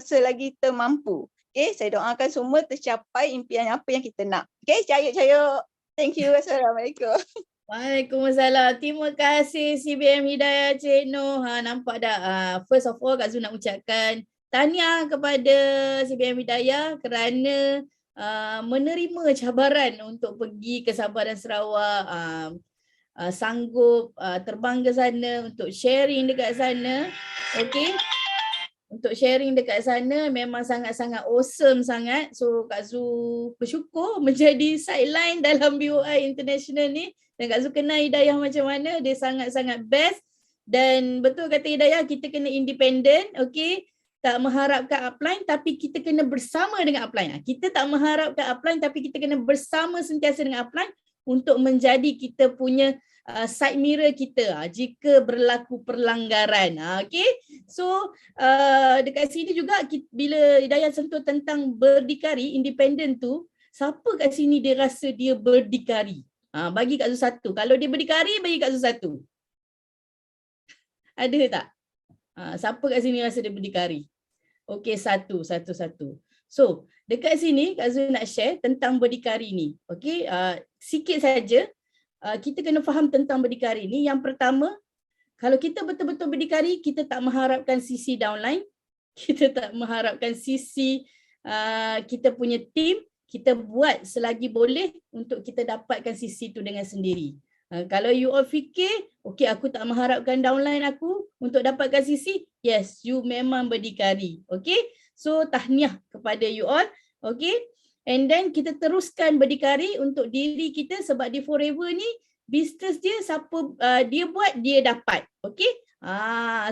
selagi kita mampu. Okay, saya doakan semua tercapai impian apa yang kita nak. Okay, cayuk-cayuk. Thank you. Assalamualaikum. Waalaikumsalam. Terima kasih CBM Hidayah Cik Noh. Nampak dah. First of all Kak Zu nak ucapkan tahniah kepada CBM Hidayah kerana menerima cabaran untuk pergi ke Sabah dan Sarawak, sanggup terbang ke sana untuk sharing dekat sana. Okay, untuk sharing dekat sana memang sangat-sangat awesome sangat. So Kak Zu bersyukur menjadi sideline dalam BOI International ni. Dan Kak Zu kenal Hidayah macam mana, dia sangat-sangat best. Dan betul kata Hidayah, kita kena independent. Okay, tak mengharapkan upline tapi kita kena bersama dengan upline. Kita tak mengharapkan upline tapi kita kena bersama sentiasa dengan upline untuk menjadi kita punya side mirror kita jika berlaku perlanggaran. Okay, so dekat sini juga bila Hidayah sentuh tentang berdikari, independent tu, siapa kat sini dia rasa dia berdikari? Bagi Kak Zu satu. Kalau dia berdikari, bagi Kak Zu satu. Ada tak? Siapa kat sini rasa dia berdikari? Okey, satu. So, dekat sini Kak Zu nak share tentang berdikari ni. Okey, sikit saja. Kita kena faham tentang berdikari ni. Yang pertama, kalau kita betul-betul berdikari, kita tak mengharapkan sisi downline. Kita tak mengharapkan sisi kita punya team. Kita buat selagi boleh untuk kita dapatkan sisi tu dengan sendiri. Kalau you all fikir, okay, aku tak mengharapkan downline aku untuk dapatkan sisi, yes, you memang berdikari. Okay, so tahniah kepada you all. Okay, and then kita teruskan berdikari untuk diri kita sebab di Forever ni, bisnes dia siapa dia buat, dia dapat. Okay,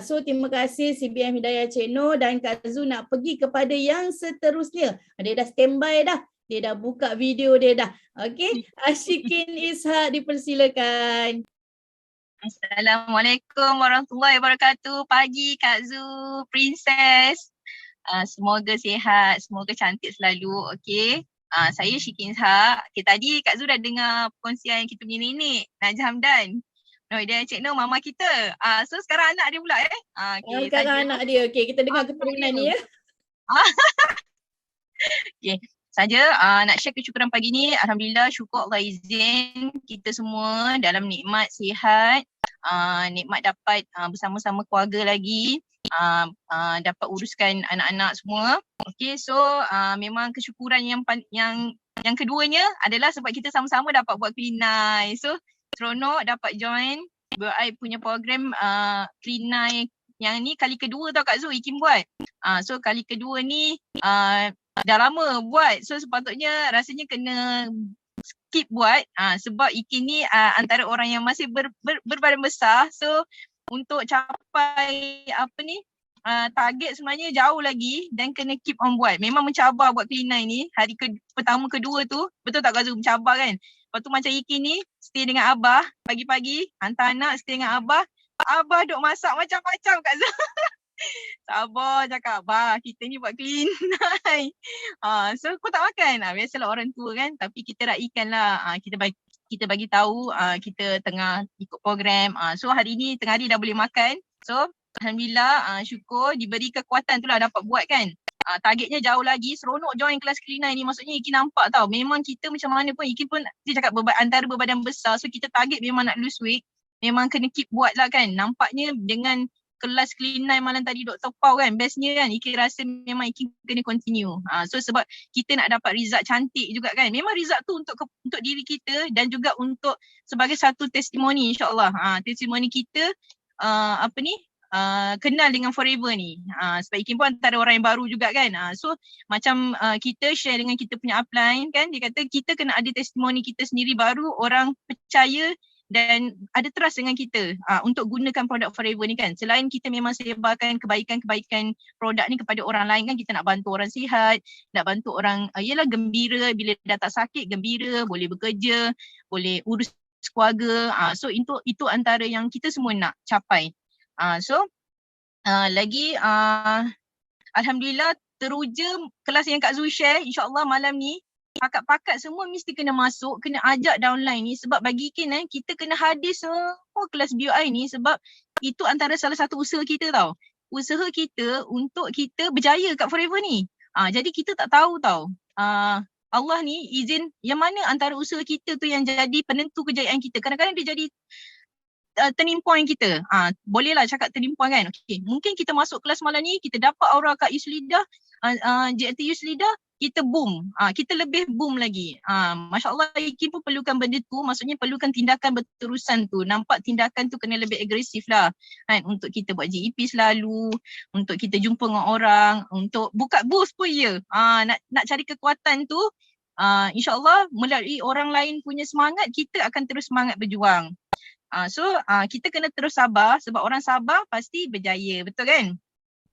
so terima kasih CBM Hidayah Cik Noh dan Kak Zu nak pergi kepada yang seterusnya. Dia dah standby dah. Dia dah buka video dia dah. Okey, Ashikin Ishak dipersilakan. Assalamualaikum warahmatullahi wabarakatuh. Pagi Kak Zu, Princess. Semoga sihat, semoga cantik selalu. Okay. Saya Syikin Ishak. Okay, tadi Kak Zul dah dengar perkongsian kita punya nenek, Najah Hamdan. Dia Cik Noh, mama kita. So sekarang anak dia pula Okay, Sekarang anak dia. Okay, kita dengar keturunan ni ya. Okay. Saja nak share kesyukuran pagi ni. Alhamdulillah, syukur Allah izin kita semua dalam nikmat sihat, nikmat dapat bersama-sama keluarga lagi, dapat uruskan anak-anak semua. Okay, so memang kesyukuran yang keduanya adalah sebab kita sama-sama dapat buat Klinai. So seronok dapat join BI punya program Klinai yang ni kali kedua tau Kak Zul Ikin buat. So kali kedua ni dah lama buat, so sepatutnya rasanya kena skip buat sebab Ikin ni antara orang yang masih berbadan besar, so untuk capai target sebenarnya jauh lagi dan kena keep on buat. Memang mencabar buat Klinai ni, hari pertama kedua tu, betul tak Kak Zul, mencabar kan. Lepas tu macam Ikin ni stay dengan Abah pagi-pagi, hantar anak stay dengan Abah duk masak macam-macam Kak Zul. Sabar cakap, bah kita ni buat Klinai. So kau tak makan? Biasalah orang tua kan, tapi kita raikan lah. Kita bagi tahu kita tengah ikut program. So hari ni tengah hari dah boleh makan. So Alhamdulillah, syukur diberi kekuatan tu lah dapat buat kan. Targetnya jauh lagi, seronok join kelas Klinai ni. Maksudnya Ikin nampak tau, memang kita macam mana pun, Ikin pun dia cakap antara berbadan besar. So kita target memang nak lose weight, memang kena keep buat lah kan. Nampaknya dengan kelas Klinai malam tadi Dr. Pau kan, bestnya kan, Ikin rasa memang Ikin kena continue. So sebab kita nak dapat result cantik juga kan. Memang result tu untuk diri kita dan juga untuk sebagai satu testimoni insyaAllah. Testimoni kita kenal dengan Forever ni. Sebab Ikin pun antara orang yang baru juga kan. So macam kita share dengan kita punya upline kan, dia kata kita kena ada testimoni kita sendiri baru orang percaya dan ada trust dengan kita untuk gunakan produk Forever ni kan. Selain kita memang sebarkan kebaikan-kebaikan produk ni kepada orang lain kan, kita nak bantu orang sihat, nak bantu orang gembira, bila dah tak sakit gembira, boleh bekerja, boleh urus keluarga. So itu antara yang kita semua nak capai. Lagi Alhamdulillah teruja kelas yang Kak Zul share, insyaAllah malam ni pakat-pakat semua mesti kena masuk, kena ajak downline ni. Sebab bagi Ikin kita kena hadir semua kelas BUI ni sebab itu antara salah satu usaha kita tau. Usaha kita untuk kita berjaya kat Forever ni. Jadi kita tak tahu tau. Allah ni izin yang mana antara usaha kita tu yang jadi penentu kejayaan kita. Kadang-kadang dia jadi turning point kita. Bolehlah cakap turning point kan. Okay. Mungkin kita masuk kelas malam ni, kita dapat aura kat Yuslidah, JLT Yuslidah, kita boom. Kita lebih boom lagi. Masya Allah, Ikin pun perlukan benda tu. Maksudnya perlukan tindakan berterusan tu. Nampak tindakan tu kena lebih agresif lah. Kan? Untuk kita buat GEP selalu. Untuk kita jumpa dengan orang. Untuk buka booth pun ya. Nak cari kekuatan tu. InsyaAllah melalui orang lain punya semangat, kita akan terus semangat berjuang. So kita kena terus sabar sebab orang sabar pasti berjaya. Betul kan?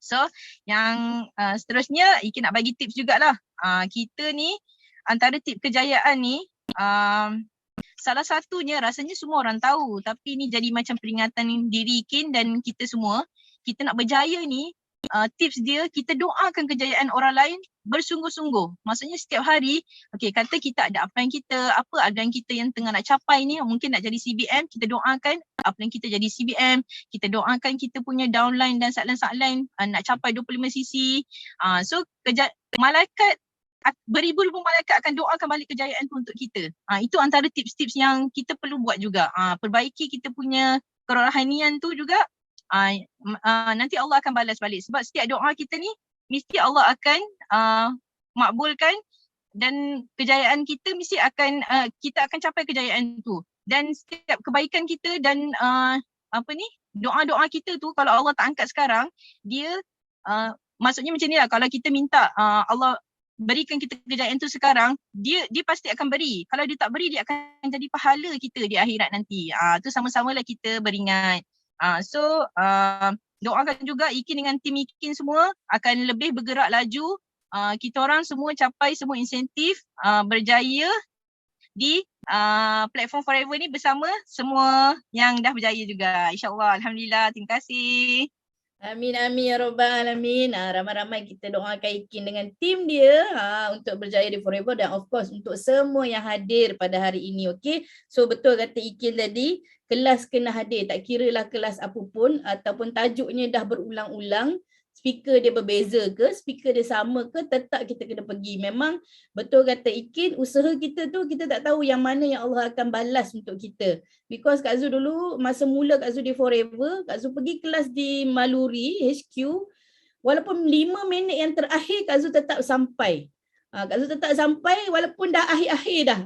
So yang seterusnya Ikin nak bagi tips jugalah. Kita ni antara tips kejayaan ni salah satunya rasanya semua orang tahu, tapi ni jadi macam peringatan diri Ikin dan kita semua. Kita nak berjaya ni, tips dia kita doakan kejayaan orang lain bersungguh-sungguh. Maksudnya setiap hari, okay, kata kita ada apa yang kita yang tengah nak capai ni, mungkin nak jadi CBM, kita doakan apa yang kita jadi CBM, kita doakan kita punya downline dan sideline nak capai 25 cc. So malaikat, beribu-ribu malaikat akan doakan balik kejayaan tu untuk kita. Itu antara tips-tips yang kita perlu buat juga. Perbaiki kita punya kerohanian tu juga. Nanti Allah akan balas balik sebab setiap doa kita ni mesti Allah akan makbulkan dan kejayaan kita mesti akan kita akan capai kejayaan tu. Dan setiap kebaikan kita dan doa-doa kita tu kalau Allah tak angkat sekarang, dia maksudnya macam ni lah, kalau kita minta Allah berikan kita kejayaan tu sekarang, dia pasti akan beri. Kalau dia tak beri, dia akan jadi pahala kita di akhirat nanti. Tu sama-samalah kita beringat. So doakan juga Ikin dengan tim Ikin semua akan lebih bergerak laju. Kita orang semua capai semua insentif, berjaya di platform Forever ni bersama semua yang dah berjaya juga. InsyaAllah. Alhamdulillah. Terima kasih. Amin amin ya rabbal alamin. Ramai-ramai kita doakan Ikin dengan tim dia untuk berjaya di Forever dan of course untuk semua yang hadir pada hari ini. Okey. So betul kata Ikin tadi, kelas kena hadir, tak kiralah kelas apa pun ataupun tajuknya dah berulang-ulang, speaker dia berbeza ke, speaker dia sama ke, tetap kita kena pergi. Memang betul kata Ikin, usaha kita tu kita tak tahu yang mana yang Allah akan balas untuk kita. Because Kak Zu dulu masa mula Kak Zu di Forever, Kak Zu pergi kelas di Maluri HQ, walaupun 5 minit yang terakhir Kak Zu tetap sampai. Kak Zu tetap sampai walaupun dah akhir-akhir dah.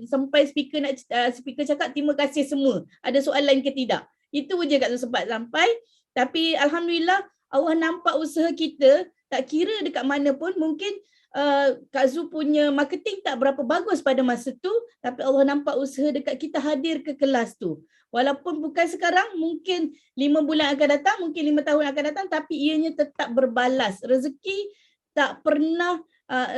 Sampai speaker cakap terima kasih semua. Ada soalan ke tidak? Itu je Kak Zu sempat sampai. Tapi alhamdulillah Allah nampak usaha kita, tak kira dekat mana pun, mungkin Kak Zu punya marketing tak berapa bagus pada masa tu, tapi Allah nampak usaha dekat kita hadir ke kelas tu. Walaupun bukan sekarang, mungkin 5 bulan akan datang, mungkin 5 tahun akan datang, tapi ianya tetap berbalas. Rezeki tak pernah,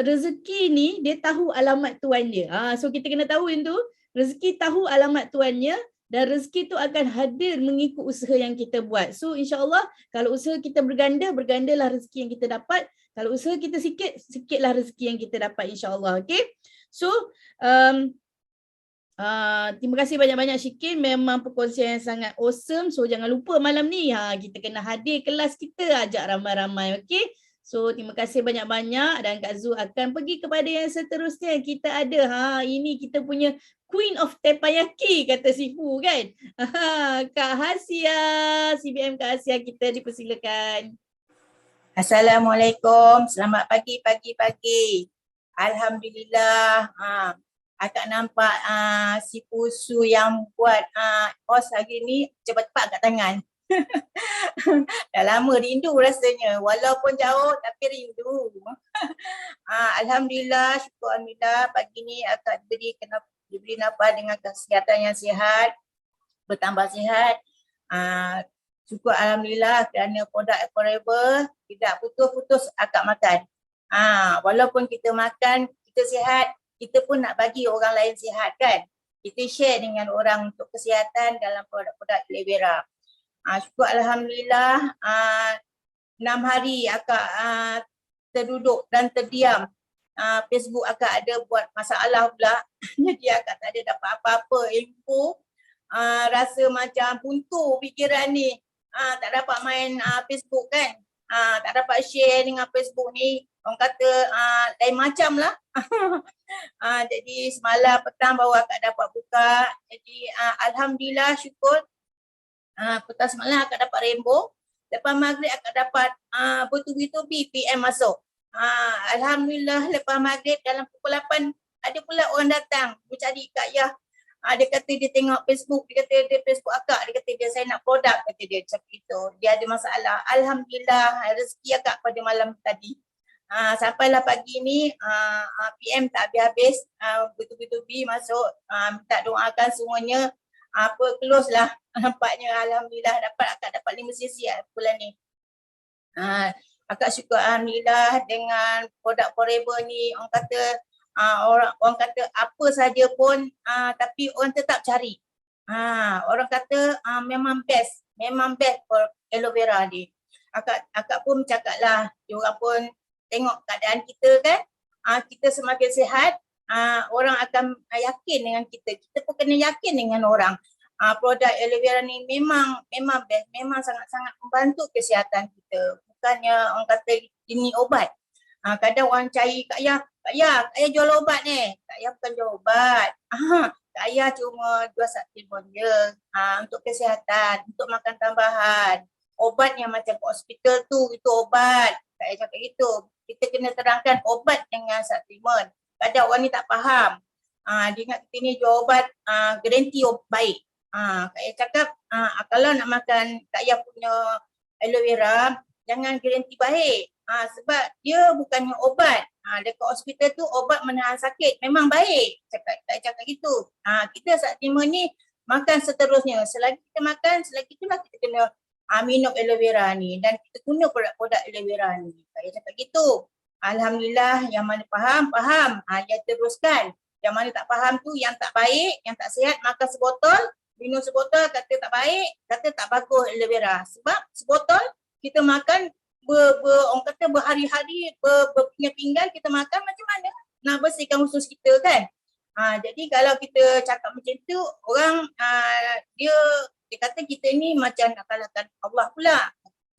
rezeki ni dia tahu alamat tuan dia. So kita kena tahu yang tu, rezeki tahu alamat tuannya, dan rezeki tu akan hadir mengikut usaha yang kita buat. So insyaAllah kalau usaha kita berganda, bergandalah rezeki yang kita dapat. Kalau usaha kita sikit, sikitlah rezeki yang kita dapat insyaAllah. Okay. So terima kasih banyak-banyak Syikin. Memang perkongsian yang sangat awesome. So jangan lupa malam ni kita kena hadir kelas kita, ajak ramai-ramai. Okay. So terima kasih banyak-banyak dan Kak Zu akan pergi kepada yang seterusnya. Kita ada ini kita punya Queen of Tepanyaki kata Sifu kan. Kak Hasia, CBM Kak Hasia, kita dipersilakan. Assalamualaikum, selamat pagi. Alhamdulillah, akak nampak si Pusu yang buat host hari ni cepat-cepat kat tangan. Dah lama rindu rasanya, walaupun jauh tapi rindu. Alhamdulillah, syukur alhamdulillah pagi ni akak diberi nafas dengan kesihatan yang sihat, bertambah sihat. Syukur alhamdulillah kerana produk Forever tidak putus-putus akak makan. Walaupun kita makan, kita sihat, kita pun nak bagi orang lain sihat kan. Kita share dengan orang untuk kesihatan dalam produk-produk aloe vera. Syukur alhamdulillah 6 hari akak terduduk dan terdiam. Facebook akak ada buat masalah pula. Jadi akak tak ada dapat apa-apa info. Rasa macam buntu fikiran ni. Tak dapat main Facebook kan. Tak dapat share dengan Facebook ni. Orang kata lain macam lah. Jadi semalam petang baru akak dapat buka. Jadi alhamdulillah syukur. Petang semalam akak dapat rainbow. Lepas maghrib akak dapat bertubi-tubi PM masuk. Alhamdulillah lepas maghrib dalam pukul 8 ada pula orang datang mencari Kak Yah. Dia kata dia tengok Facebook, dia kata dia Facebook akak, dia kata dia saya nak produk, kata dia macam itu. Dia ada masalah. Alhamdulillah rezeki akak pada malam tadi. Sampailah pagi ni PM tak habis-habis, bertubi-tubi masuk, minta doakan semuanya. Close lah nampaknya. Alhamdulillah akak dapat 5 sesi bulan ni. Akak syukur alhamdulillah dengan produk Forever ni. Orang kata orang kata apa saja pun tapi orang tetap cari. Orang kata memang best for aloe vera ni. Akak pun cakap lah, diorang pun tengok keadaan kita kan, kita semakin sihat, orang akan yakin dengan kita. Kita pun kena yakin dengan orang. Produk aloe vera ni memang best, memang sangat-sangat membantu kesihatan kita. Bukannya orang kata ini obat. Kadang orang cari Kak Yah jual obat ni. Kak Yah bukan jual obat. Kak Yah cuma jual supplement je. Untuk kesihatan, untuk makan tambahan. Obat yang macam hospital tu, itu obat. Kak Yah cakap gitu. Kita kena terangkan obat dengan supplement. Kadang orang ni tak faham. Dia ingat kita ni jual obat, garanti baik. Kak Yah cakap, kalau nak makan Kak Yah punya aloe vera, jangan garanti baik. Sebab dia bukannya obat. Dekat hospital tu obat menahan sakit memang baik. Cakap gitu. Kita supplement ni makan seterusnya. Selagi kita makan, selagi itulah kita kena minum aloe vera ni. Dan kita guna produk-produk aloe vera ni. Saya cakap gitu. Alhamdulillah yang mana faham. Dia teruskan. Yang mana tak faham tu, yang tak baik, yang tak sihat, makan sebotol. Minum sebotol, kata tak baik, kata tak bagus aloe vera. Sebab sebotol kita makan orang kata berhari-hari, berpinggan-pinggan kita makan, macam mana nak bersihkan usus kita kan? Jadi kalau kita cakap macam tu, orang dia kata kita ni macam nak kalahkan Allah pula.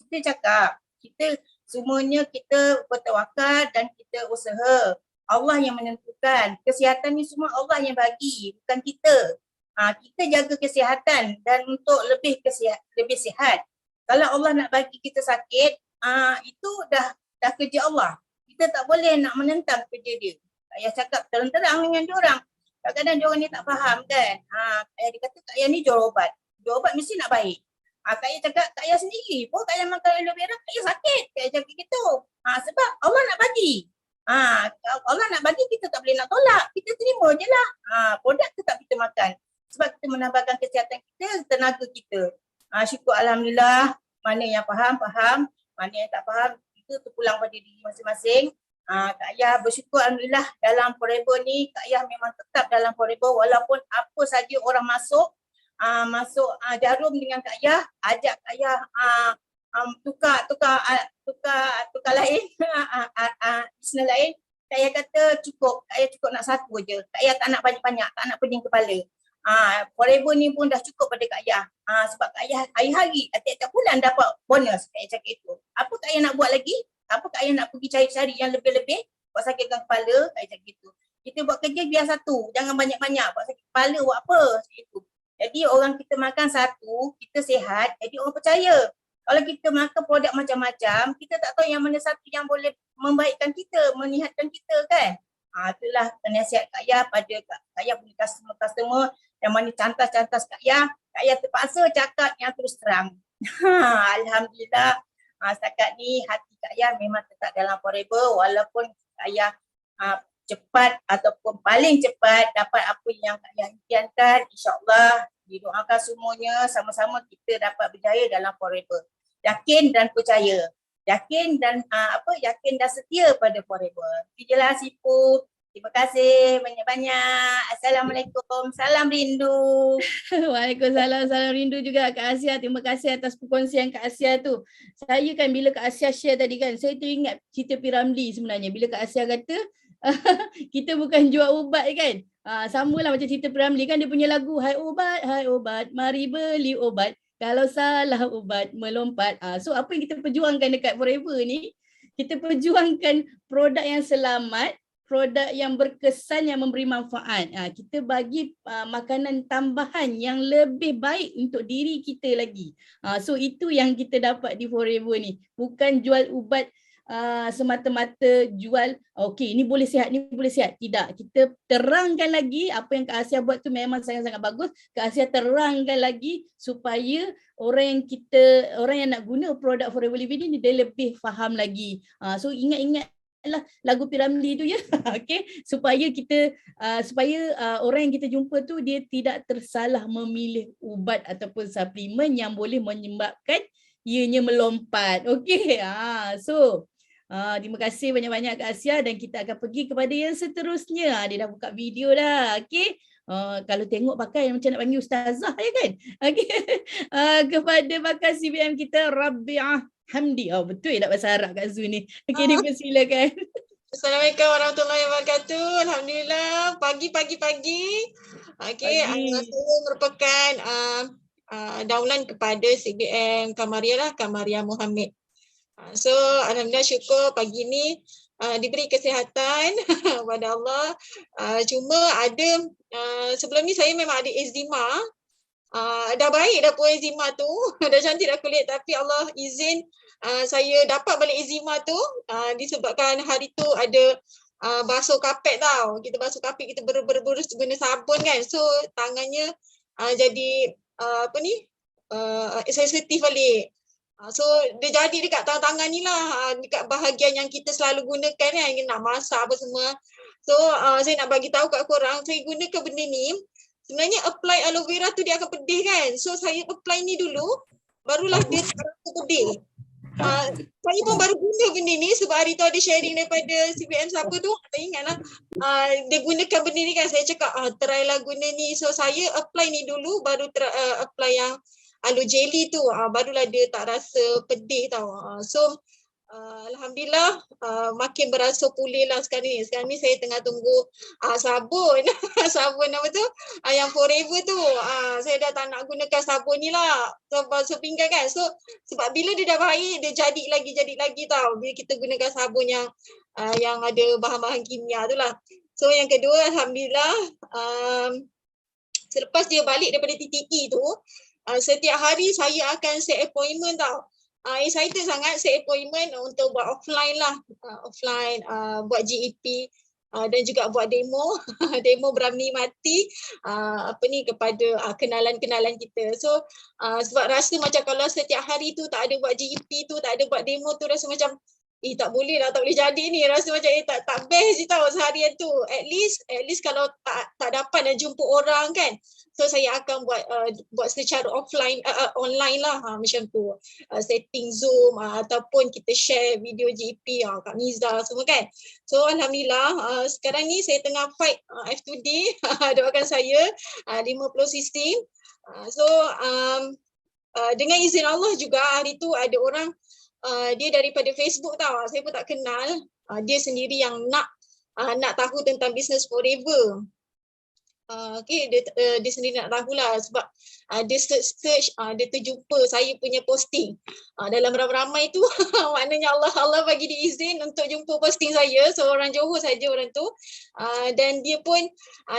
Kita cakap, kita semuanya kita bertawakal dan kita usaha. Allah yang menentukan. Kesihatan ni semua Allah yang bagi, bukan kita. Kita jaga kesihatan dan untuk lebih sihat. Kalau Allah nak bagi kita sakit, itu dah kerja Allah. Kita tak boleh nak menentang kerja dia. Saya cakap terang-terang dengan diorang. Kadang-kadang diorang ni tak faham kan. Kak dia kata Kak Ayah ni jual obat. Jual obat mesti nak baik. Kak Ayah cakap Kak Ayah sendiri pun Kak Ayah makan aloe vera, Kak Ayah sakit. Kak Ayah cakap gitu. Sebab Allah nak bagi. Allah nak bagi, kita tak boleh nak tolak. Kita terima je lah. Produk tetap kita makan. Sebab kita menambahkan kesihatan kita, tenaga kita. Syukur Alhamdulillah. Mana yang faham. Mana yang tak faham, itu terpulang pada diri masing-masing. Kak Ayah bersyukur Alhamdulillah dalam Forever ni, Kak Ayah memang tetap dalam Forever walaupun apa saja orang masuk jarum dengan Kak Ayah, ajak Kak Ayah tukar lain, bisnes lain. Kak Ayah kata cukup, Kak Ayah cukup nak satu je. Kak Ayah tak nak banyak-banyak, tak nak pening kepala. Forever ni pun dah cukup pada Kak Ayah. Sebab Kak Ayah hari-hari, tiap-tiap bulan dapat bonus. Kak Ayah cakap itu. Apa Kak Ayah nak buat lagi? Apa Kak Ayah nak pergi cari-cari yang lebih-lebih? Buat sakitkan kepala, Kak Ayah cakap gitu. Kita buat kerja biar satu, jangan banyak-banyak. Buat sakit kepala, buat apa? Itu. Jadi orang kita makan satu, kita sihat, jadi orang percaya. Kalau kita makan produk macam-macam, kita tak tahu yang mana satu yang boleh membaikkan kita, menyihatkan kita kan. Itulah nasihat Kak Ayah pada Kak Ayah punya customer yang mana cantas-cantas Kak Ayah terpaksa cakap yang terus terang. Alhamdulillah, setakat ni hati Kak Ayah memang tetap dalam Forever walaupun Kak Ayah cepat ataupun paling cepat dapat apa yang Kak Ayah impiankan. InsyaAllah didoakan semuanya sama-sama kita dapat berjaya dalam Forever. Yakin dan percaya. Yakin dan setia pada Forever. Itu je lah Sipu. Terima kasih banyak-banyak. Assalamualaikum. Salam rindu. Waalaikumsalam. Salam rindu juga Kak Asia. Terima kasih atas perkongsian Kak Asia tu. Saya kan bila Kak Asia share tadi kan, saya teringat cerita Piramli sebenarnya. Bila Kak Asia kata kita bukan jual ubat kan. Samalah macam cerita Piramli kan, dia punya lagu hai obat, mari beli obat. Kalau salah ubat melompat. So apa yang kita perjuangkan dekat Forever ni, kita perjuangkan produk yang selamat, produk yang berkesan, yang memberi manfaat. Kita bagi makanan tambahan yang lebih baik untuk diri kita lagi. So itu yang kita dapat di Forever ni. Bukan jual ubat semata-mata jual, okey ini boleh sihat, ni boleh sihat. Tidak, kita terangkan lagi apa yang Kak Asia buat tu memang sangat-sangat bagus. Kak Asia terangkan lagi supaya orang yang nak guna produk Forever Living ni dia lebih faham lagi. So ingat-ingat lah lagu Piramli tu ya. Okey, supaya orang yang kita jumpa tu dia tidak tersalah memilih ubat ataupun suplemen yang boleh menyebabkan ianya melompat. Okey. Terima kasih banyak-banyak Kak Asia dan kita akan pergi kepada yang seterusnya. Dia dah buka video dah. Okey. Kalau tengok pakai macam nak panggil ustazah ya kan. Okey. Kepada pakar CBM kita Rabi'ah Hamdi. Betul ya tak bahasa Arab Kak Zu ni. Okey, dipersilakan. Assalamualaikum warahmatullahi wabarakatuh. Alhamdulillah, pagi. Okey, saya merupakan daunan kepada CBM Kamaria Muhammad. So alhamdulillah syukur pagi ni diberi kesihatan pada Allah. Cuma ada sebelum ni saya memang ada eczema. Dah baik dah pun eczema tu. Dah cantik dah kulit, tapi Allah izin saya dapat balik eczema tu disebabkan hari tu ada basuh kapet tau. Kita basuh kapet, kita berus guna sabun kan. So tangannya jadi sensitif balik. So dia jadi dekat tangan ni lah, dekat bahagian yang kita selalu gunakan kan, nak masak apa semua. So saya nak bagi tahu kat korang, saya gunakan benda ni. Sebenarnya apply aloe vera tu dia akan pedih kan. So saya apply ni dulu, barulah dia rasa pedih. Saya pun baru guna benda ni sebab hari tu ada sharing daripada CBM siapa tu, tak ingat lah. Dia gunakan benda ni kan, saya cakap try lah guna ni. So saya apply ni dulu, baru apply yang aloe jelly tu barulah dia tak rasa pedih tau. So alhamdulillah makin beransur pulih lah sekarang ni. Sekarang ni saya tengah tunggu sabun. Sabun apa tu? Yang forever tu. Saya dah tak nak gunakan sabun ni lah. Basuh pinggan kan. So sebab bila dia dah baik, dia jadi lagi tau. Bila kita gunakan sabun yang ada bahan-bahan kimia tu lah. So yang kedua, alhamdulillah selepas dia balik daripada TTE tu, setiap hari saya akan set appointment tau. Excited sangat set appointment untuk buat offline lah. Offline, buat GEP dan juga buat demo. Demo berani mati kepada kenalan-kenalan kita. So sebab rasa macam kalau setiap hari tu tak ada buat GEP tu, tak ada buat demo tu, rasa macam tak boleh lah, tak boleh jadi ni. Rasa macam tak best je tau seharian tu. At least kalau tak dapat nak jumpa orang kan. So saya akan buat secara offline, online lah macam tu. Setting Zoom ataupun kita share video GP Kak Miza semua kan. So alhamdulillah sekarang ni saya tengah fight F2D. Doakan saya 50 sistem. So dengan izin Allah juga hari tu ada orang dia daripada Facebook tau. Saya pun tak kenal. Dia sendiri yang nak tahu tentang business forever. Dia sendiri nak tahulah sebab dia search dia terjumpa saya punya posting dalam ramai-ramai tu. Maknanya Allah bagi dia izin untuk jumpa posting saya, seorang Johor saja orang tu. Dan dia pun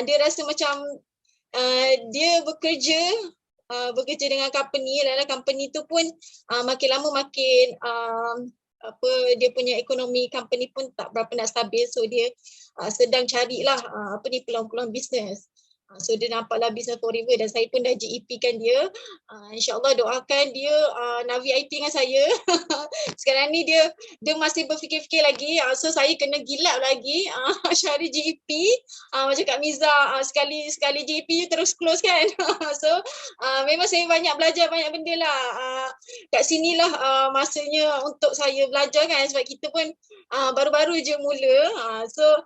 dia rasa macam dia bekerja dengan company, dan company tu pun makin lama makin dia punya ekonomi company pun tak berapa nak stabil. So dia sedang carilah peluang-peluang bisnes. So dia nampaklah business forever dan saya pun dah GEP kan dia. InsyaAllah doakan dia nak VIP dengan saya. Sekarang ni dia masih berfikir-fikir lagi. So saya kena gilap lagi cari GEP. Macam Kak Miza sekali GEP terus close kan. So memang saya banyak belajar banyak benda lah. Kat sinilah masanya untuk saya belajar kan, sebab kita pun baru-baru je mula. So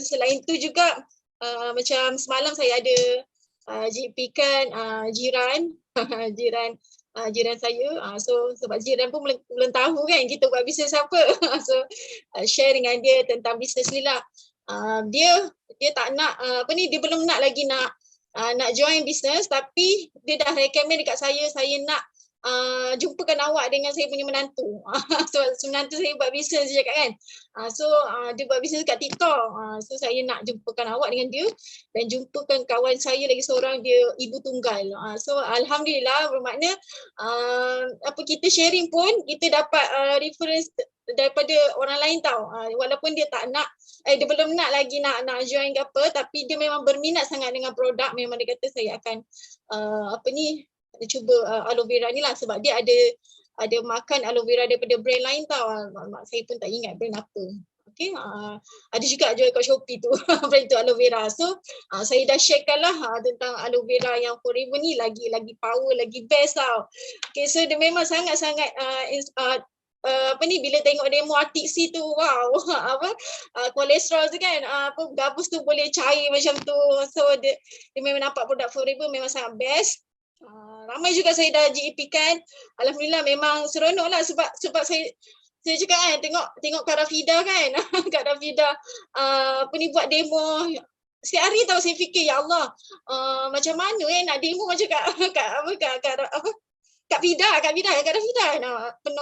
selain tu juga macam semalam saya ada GP kan jiran saya. So sebab jiran pun belum tahu kan kita buat bisnes apa. So share dengan dia tentang bisnes ni lah. Dia tak nak dia belum nak lagi nak join bisnes, tapi dia dah recommend dekat saya nak jumpakan awak dengan saya punya menantu. So menantu saya buat bisnes je kan. So dia buat bisnes kat TikTok. So saya nak jumpakan awak dengan dia dan jumpakan kawan saya lagi seorang, dia ibu tunggal. So alhamdulillah, bermakna kita sharing pun kita dapat reference daripada orang lain tau. Walaupun dia tak nak dia belum nak lagi nak join ke apa, tapi dia memang berminat sangat dengan produk. Memang dia kata saya akan cuba aloe vera ni lah, sebab dia ada makan aloe vera daripada brand lain tau. Mak saya pun tak ingat brand apa. Okay, ada juga jual kat Shopee tu brand tu aloe vera. So saya dah sharekan lah tentang aloe vera yang forever ni, lagi power, lagi best tau. Okay, so dia memang sangat-sangat bila tengok demo RTC tu, wow, kolesterol tu kan, gabus tu boleh cair macam tu. So dia memang nampak produk forever memang sangat best. Ramai juga saya dah GEP kan. Alhamdulillah memang seronok lah sebab saya cakap kan, tengok Kak Rafida kan. Kak Rafida buat demo. Setiap hari tau saya fikir, ya Allah, macam mana nak demo macam Kak Vida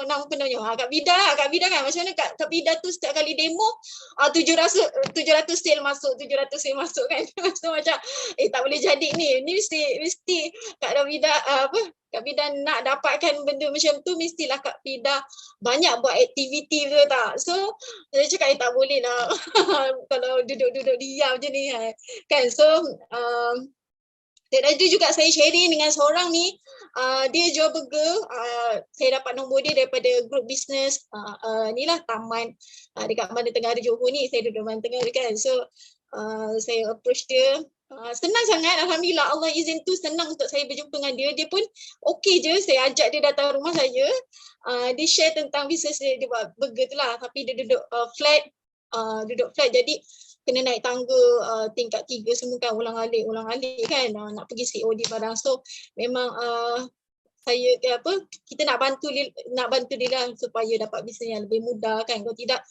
nama penuhnya. Kak Vida kan, macam mana Kak Vida tu setiap kali demo 700 sale masuk kan. So macam tak boleh jadi ni mesti Kak Vida Kak Vida nak dapatkan benda macam tu, mestilah Kak Vida banyak buat aktiviti ke tak. So saya cakap tak boleh lah kalau duduk diam je ni kan. So dan ada juga saya sharing dengan seorang ni, dia jual burger. Saya dapat nombor dia daripada grup bisnes ni lah, Taman dekat Bandar Tenggara Johor ni. Saya duduk Bandar Tenggara kan. So saya approach dia. Senang sangat, alhamdulillah, Allah izin tu senang untuk saya berjumpa dengan dia. Dia pun okey je, saya ajak dia datang rumah saya. Dia share tentang bisnes dia buat burger tu lah, tapi dia duduk flat, jadi kena naik tangga tingkat 3 semua kan, ulang alik kan, nak pergi COD barang. So memang kita nak bantu dia lah supaya dapat bisnes yang lebih mudah kan. Kalau tidak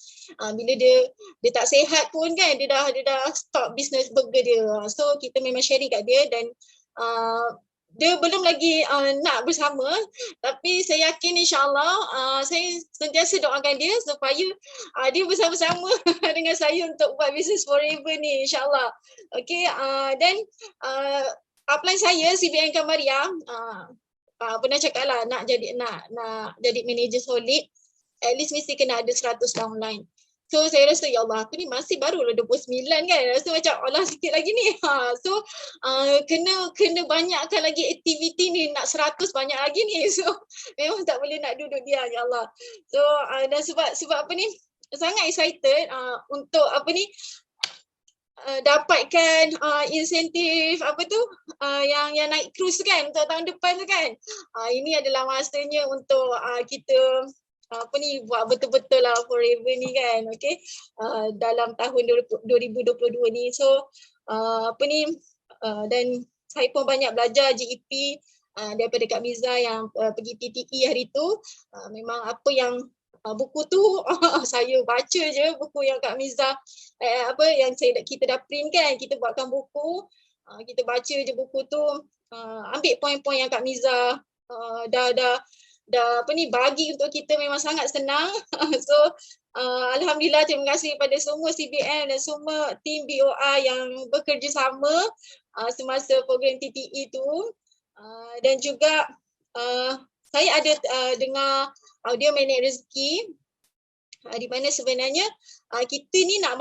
bila dia tak sihat pun kan, dia dah stop bisnes burger dia. So kita memang sharing kat dia dan dia belum lagi nak bersama, tapi saya yakin insyaAllah saya sentiasa doakan dia supaya dia bersama-sama dengan saya untuk buat business forever ni insyaAllah. Okay, dan upline saya CBN Kamaria pernah cakap lah nak jadi manager solid, at least mesti kena ada 100 downline. So saya rasa ya Allah, aku ni masih baru lah 29 kan. Rasa macam Allah sikit lagi ni. So kena banyakkan lagi aktiviti ni, nak 100 banyak lagi ni. So memang tak boleh nak duduk diam ya Allah. So dan sebab apa ni, sangat excited untuk apa ni, dapatkan insentif apa tu yang naik cruise kan untuk tahun depan tu kan. Ini adalah masanya untuk kita apa ni, buat betul-betul lah forever ni kan. Okay, dalam tahun 2022 ni. So apa ni, dan saya pun banyak belajar GEP daripada Kak Miza yang pergi TTE hari tu. Memang apa yang buku tu saya baca je, buku yang Kak Miza apa yang kita dah print kan, kita buatkan buku, kita baca je buku tu, ambil poin-poin yang Kak Miza dah apa ni bagi untuk kita, memang sangat senang. So alhamdulillah, terima kasih kepada semua CBM dan semua tim BOA yang bekerjasama semasa program TTE tu. Dan juga saya ada dengar audio Minit Rezeki di mana sebenarnya kita ni nak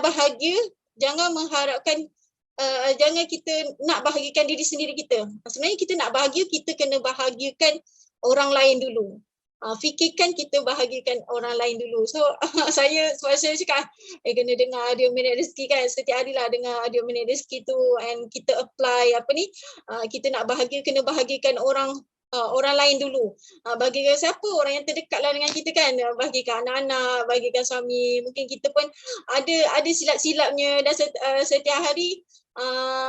bahagia, jangan mengharapkan jangan kita nak bahagiakan diri sendiri kita. Sebenarnya kita nak bahagia, kita kena bahagiakan orang lain dulu. Fikirkan kita bahagiakan orang lain dulu. So saya cakap kena dengar audio Minit Rezeki kan, setiap hari lah dengar audio Minit Rezeki tu, and kita apply apa ni, kita nak bahagia, kena bahagiakan orang lain dulu. Bagikan siapa? Orang yang terdekat lah dengan kita kan. Bagikan anak-anak, bagikan suami. Mungkin kita pun ada silap-silapnya, dan setiap hari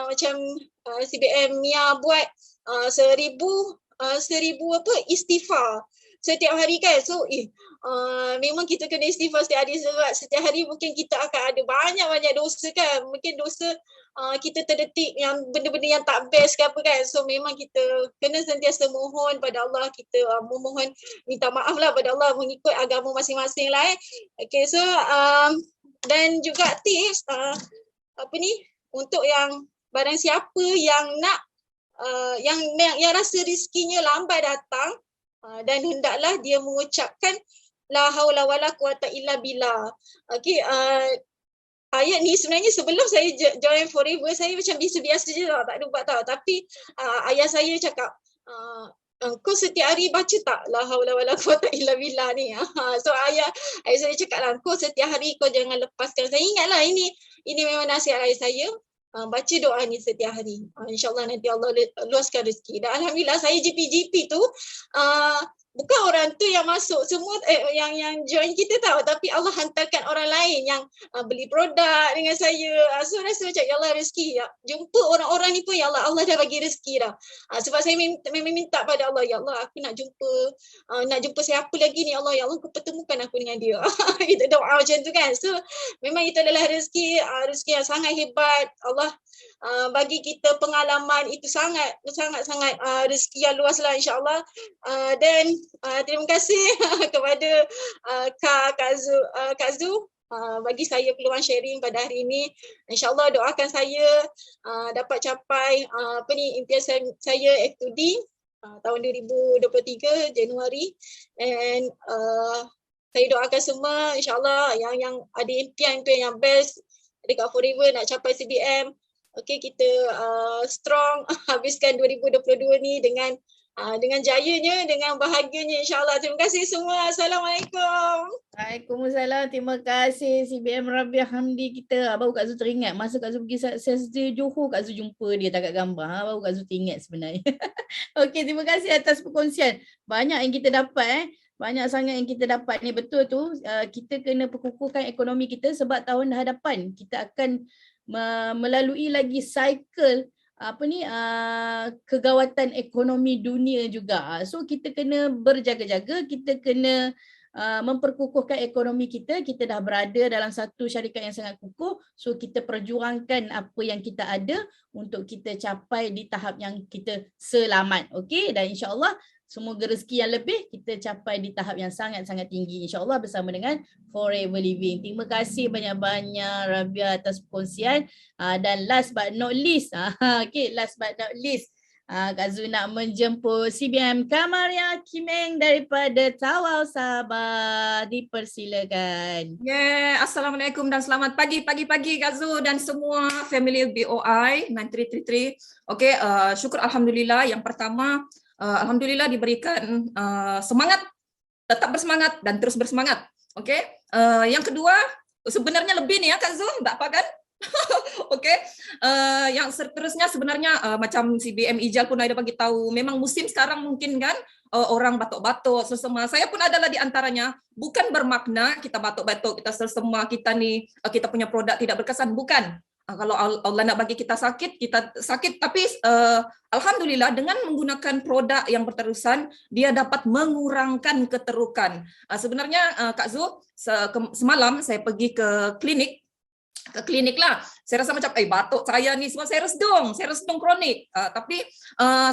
macam CBM Mia buat 1000 apa istighfar setiap hari kan. So memang kita kena istighfar setiap hari, sebab setiap hari mungkin kita akan ada banyak dosa kan. Mungkin dosa kita terdetik yang benda-benda yang tak best ke apa kan. So memang kita kena sentiasa mohon pada Allah, kita memohon minta maaf lah pada Allah mengikut agama masing-masing lah Okay, so dan juga tips apa ni, untuk yang barang siapa yang nak yang rasa rezekinya lambat datang, dan hendaklah dia mengucapkan la haula wala quwata illa billah. Okey, ayat ni sebenarnya sebelum saya join Forever, saya macam biasa-biasa je tau, tak ada buat tau. Tapi ayah saya cakap, kau setiap hari baca tak la haula wala quwata illa billah ni. So ayah saya cakap lah, kau setiap hari kau jangan lepaskan. Saya ingatlah ini memang nasihat ayah saya. Baca doa ni setiap hari. InsyaAllah nanti Allah luaskan rezeki. Dan alhamdulillah saya GP tu bukan orang tu yang masuk semua yang join kita tahu, tapi Allah hantarkan orang lain yang beli produk dengan saya. So rasa macam ya Allah rezeki ya. Jumpa orang-orang ni pun ya Allah dah bagi rezeki dah. Sebab saya memang minta pada Allah, ya Allah aku nak jumpa siapa lagi ni, Allah ya Allah kau pertemukan aku dengan dia. Kita doa macam tu kan. So memang itu adalah rezeki yang sangat hebat. Allah bagi kita pengalaman itu sangat rezeki yang luas lah insyaAllah. Dan terima kasih kepada Kak Zu bagi saya peluang sharing pada hari ini. InsyaAllah doakan saya dapat capai impian saya F2D tahun 2023 Januari. And saya doakan semua insyaAllah yang ada impian yang best dekat Forever nak capai CBM. Okay, kita strong habiskan 2022 ni dengan jayanya, dengan bahagianya insyaAllah. Terima kasih semua. Assalamualaikum. Waalaikumsalam. Terima kasih CBM Rabiah Hamdi kita. Baru Kak Zu teringat masa Kak Zu pergi Sesda Johor, Kak Zu jumpa dia tak kat gambar. Baru Kak Zu teringat sebenarnya. Okey, terima kasih atas perkongsian. Banyak yang kita dapat Banyak sangat yang kita dapat ni. Betul tu, kita kena perkukuhkan ekonomi kita sebab tahun hadapan kita akan melalui lagi cycle kegawatan ekonomi dunia juga. So kita kena berjaga-jaga, kita kena memperkukuhkan ekonomi kita. Kita dah berada dalam satu syarikat yang sangat kukuh, so kita perjuangkan apa yang kita ada untuk kita capai di tahap yang kita selamat. Okey, dan insya-Allah semoga rezeki yang lebih kita capai di tahap yang sangat-sangat tinggi insya-Allah bersama dengan Forever Living. Terima kasih banyak-banyak Rabia atas perkongsian. Dan last but not least, last but not least, Kak Zu nak menjemput CBM Kamaria Kimeng daripada Tawau Sabah. Dipersilakan. Assalamualaikum dan selamat pagi Kak Zu dan semua family BOI 9333. Okey, syukur alhamdulillah. Yang pertama, alhamdulillah diberikan semangat, tetap bersemangat dan terus bersemangat. Okey. Yang kedua, sebenarnya lebih nih ya Kak Zu, tak apa kan? Okey. Yang seterusnya sebenarnya macam CBM Ijal pun ada bagi tahu, memang musim sekarang mungkin kan orang batuk-batuk sesama. Saya pun adalah di antaranya. Bukan bermakna kita batuk-batuk, kita sesama, kita ni kita punya produk tidak berkesan, bukan. Kalau Allah nak bagi kita sakit, tapi alhamdulillah dengan menggunakan produk yang berterusan, dia dapat mengurangkan keterukan. Sebenarnya Kak Zu, semalam saya pergi ke klinik lah. Saya rasa macam batuk saya ni semua, saya resdung kronik. Tapi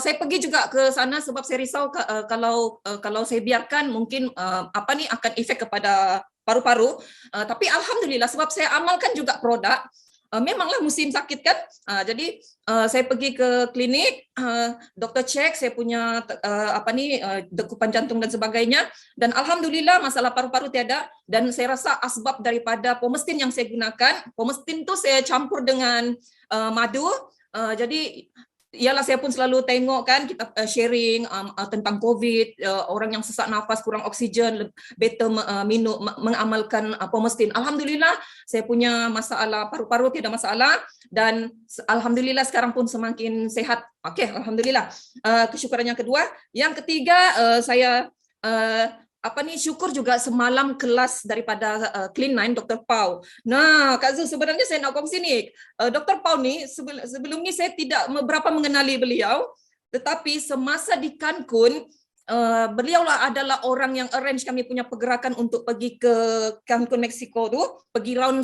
saya pergi juga ke sana sebab saya risau kalau saya biarkan mungkin akan efek kepada paru-paru. Tapi alhamdulillah sebab saya amalkan juga produk. Memanglah musim sakit kan, jadi saya pergi ke klinik, doktor cek saya punya dekupan jantung dan sebagainya, dan alhamdulillah masalah paru-paru tiada. Dan saya rasa asbab daripada pomestin yang saya gunakan, pomestin tu saya campur dengan madu, jadi ialah saya pun selalu tengok kan kita sharing tentang COVID, orang yang sesak nafas, kurang oksigen, better minum, mengamalkan pomestin. Alhamdulillah saya punya masalah paru-paru tiada masalah, dan alhamdulillah sekarang pun semakin sehat. Okey, alhamdulillah. Kesyukuran yang kedua. Yang ketiga, saya syukur juga semalam kelas daripada Clean9 Dr. Pau. Nah, Kak Zu, sebenarnya saya nak kongsi ni. Dr. Pau ni sebelum ni saya tidak berapa mengenali beliau, tetapi semasa di Cancun, beliau lah adalah orang yang arrange kami punya pergerakan untuk pergi ke Cancun, Mexico tu, pergi round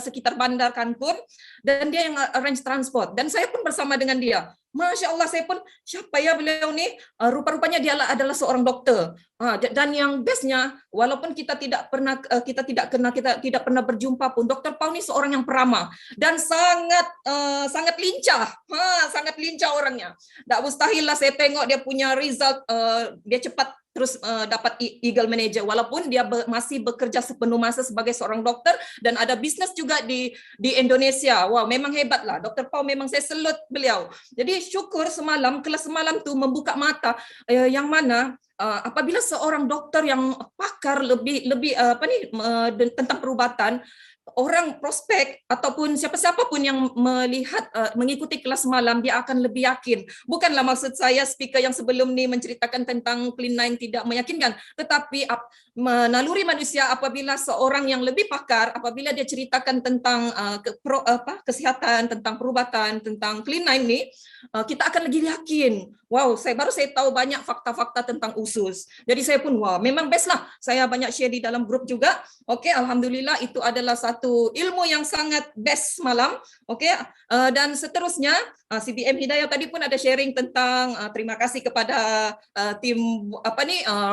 sekitar bandar Cancun, dan dia yang arrange transport, dan saya pun bersama dengan dia. Masya Allah, saya pun siapa ya beliau ni, rupa-rupanya dia adalah seorang doktor. Dan yang bestnya, walaupun kita tidak pernah berjumpa pun, Dr. Pau ni seorang yang peramah dan sangat lincah, sangat lincah orangnya. Tak mustahil lah saya tengok dia punya result, dia cepat terus dapat Eagle Manager, walaupun dia masih bekerja sepenuh masa sebagai seorang doktor dan ada bisnes juga di Indonesia. Wow, memang hebatlah Dr. Pau, memang saya salut beliau. Jadi syukur semalam, kelas semalam tu membuka mata, yang mana apabila seorang doktor yang pakar lebih tentang perubatan, orang prospek ataupun siapa-siapa pun yang melihat mengikuti kelas malam, dia akan lebih yakin. Bukanlah maksud saya speaker yang sebelum ni menceritakan tentang Clean9 tidak meyakinkan, tetapi naluri manusia apabila seorang yang lebih pakar, apabila dia ceritakan tentang kesihatan, tentang perubatan, tentang Clean9 ni, kita akan lebih yakin. Wow, saya tahu banyak fakta-fakta tentang usus. Jadi saya pun memang best lah. Saya banyak share di dalam grup juga. Okey, alhamdulillah itu adalah satu ilmu yang sangat best malam. Okey, dan seterusnya CBM Hidayah tadi pun ada sharing tentang terima kasih kepada tim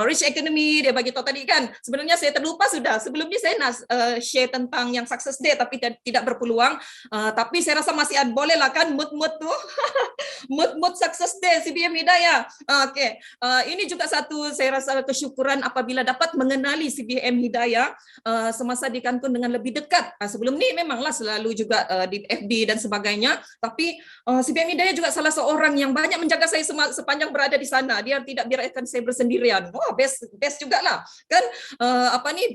Rich Academy, dia bagi tahu tadi kan. Sebenarnya saya terlupa sudah. Sebelum ni saya nak share tentang yang Success Day tapi tidak berpeluang. Tapi saya rasa masih boleh lah kan mood tu. mood Success Day CBM Hidayah. Okey. Ini juga satu saya rasa kesyukuran apabila dapat mengenali CBM Hidayah semasa di Cancun dengan lebih dekat. Sebelum ni memanglah selalu juga di FB dan sebagainya, tapi CBM Hidayah juga salah seorang yang banyak menjaga saya sepanjang berada di sana. Dia tidak biarkan saya bersendirian. Wah, best jugalah. Kan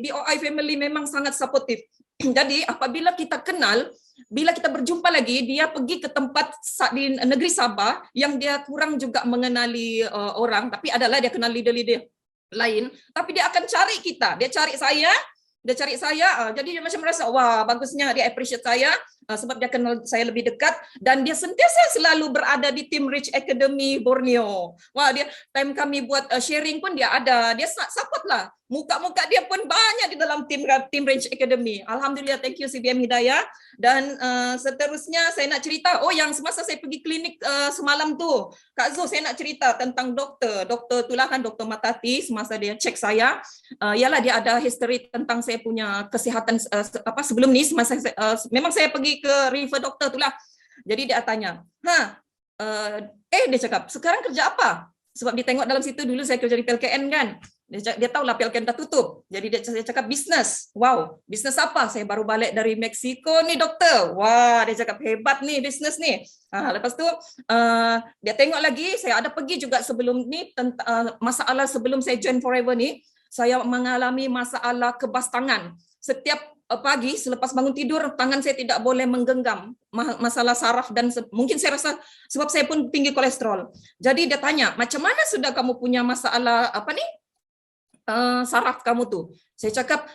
BOI family memang sangat supportive. Jadi apabila kita kenal, bila kita berjumpa lagi, dia pergi ke tempat di negeri Sabah yang dia kurang juga mengenali orang, tapi adalah dia kenal leader-leader lain, tapi dia akan cari kita, dia cari saya, jadi dia macam merasa wah bagusnya, dia appreciate saya, sebab dia kenal saya lebih dekat dan dia sentiasa selalu berada di tim Rich Academy Borneo. Wah, dia time kami buat sharing pun dia ada. Dia support lah. Muka-muka dia pun banyak di dalam tim Rich Academy. Alhamdulillah, thank you CBM Hidayah. Dan seterusnya saya nak cerita, yang semasa saya pergi klinik semalam tu, Kak Zul, saya nak cerita tentang doktor itulah kan, Dr. Matati, semasa dia cek saya, ialah dia ada history tentang saya punya kesihatan sebelum ni, semasa memang saya pergi ke refer doktor itulah. Jadi dia tanya, dia cakap, sekarang kerja apa? Sebab dia tengok dalam situ, dulu saya kerja di PLKN kan. Dia tahu lah PLKN dah tutup. Jadi saya cakap bisnes. Wow, bisnes apa? Saya baru balik dari Mexico ni doktor. Wah, dia cakap hebat nih bisnes ni. Lepas tu dia tengok lagi, saya ada pergi juga sebelum ni, masalah sebelum saya join Forever ni, saya mengalami masalah kebas tangan. Setiap pagi selepas bangun tidur, tangan saya tidak boleh menggenggam, masalah saraf dan mungkin saya rasa sebab saya pun tinggi kolesterol. Jadi dia tanya, macam mana sudah kamu punya masalah saraf kamu tu? Saya cakap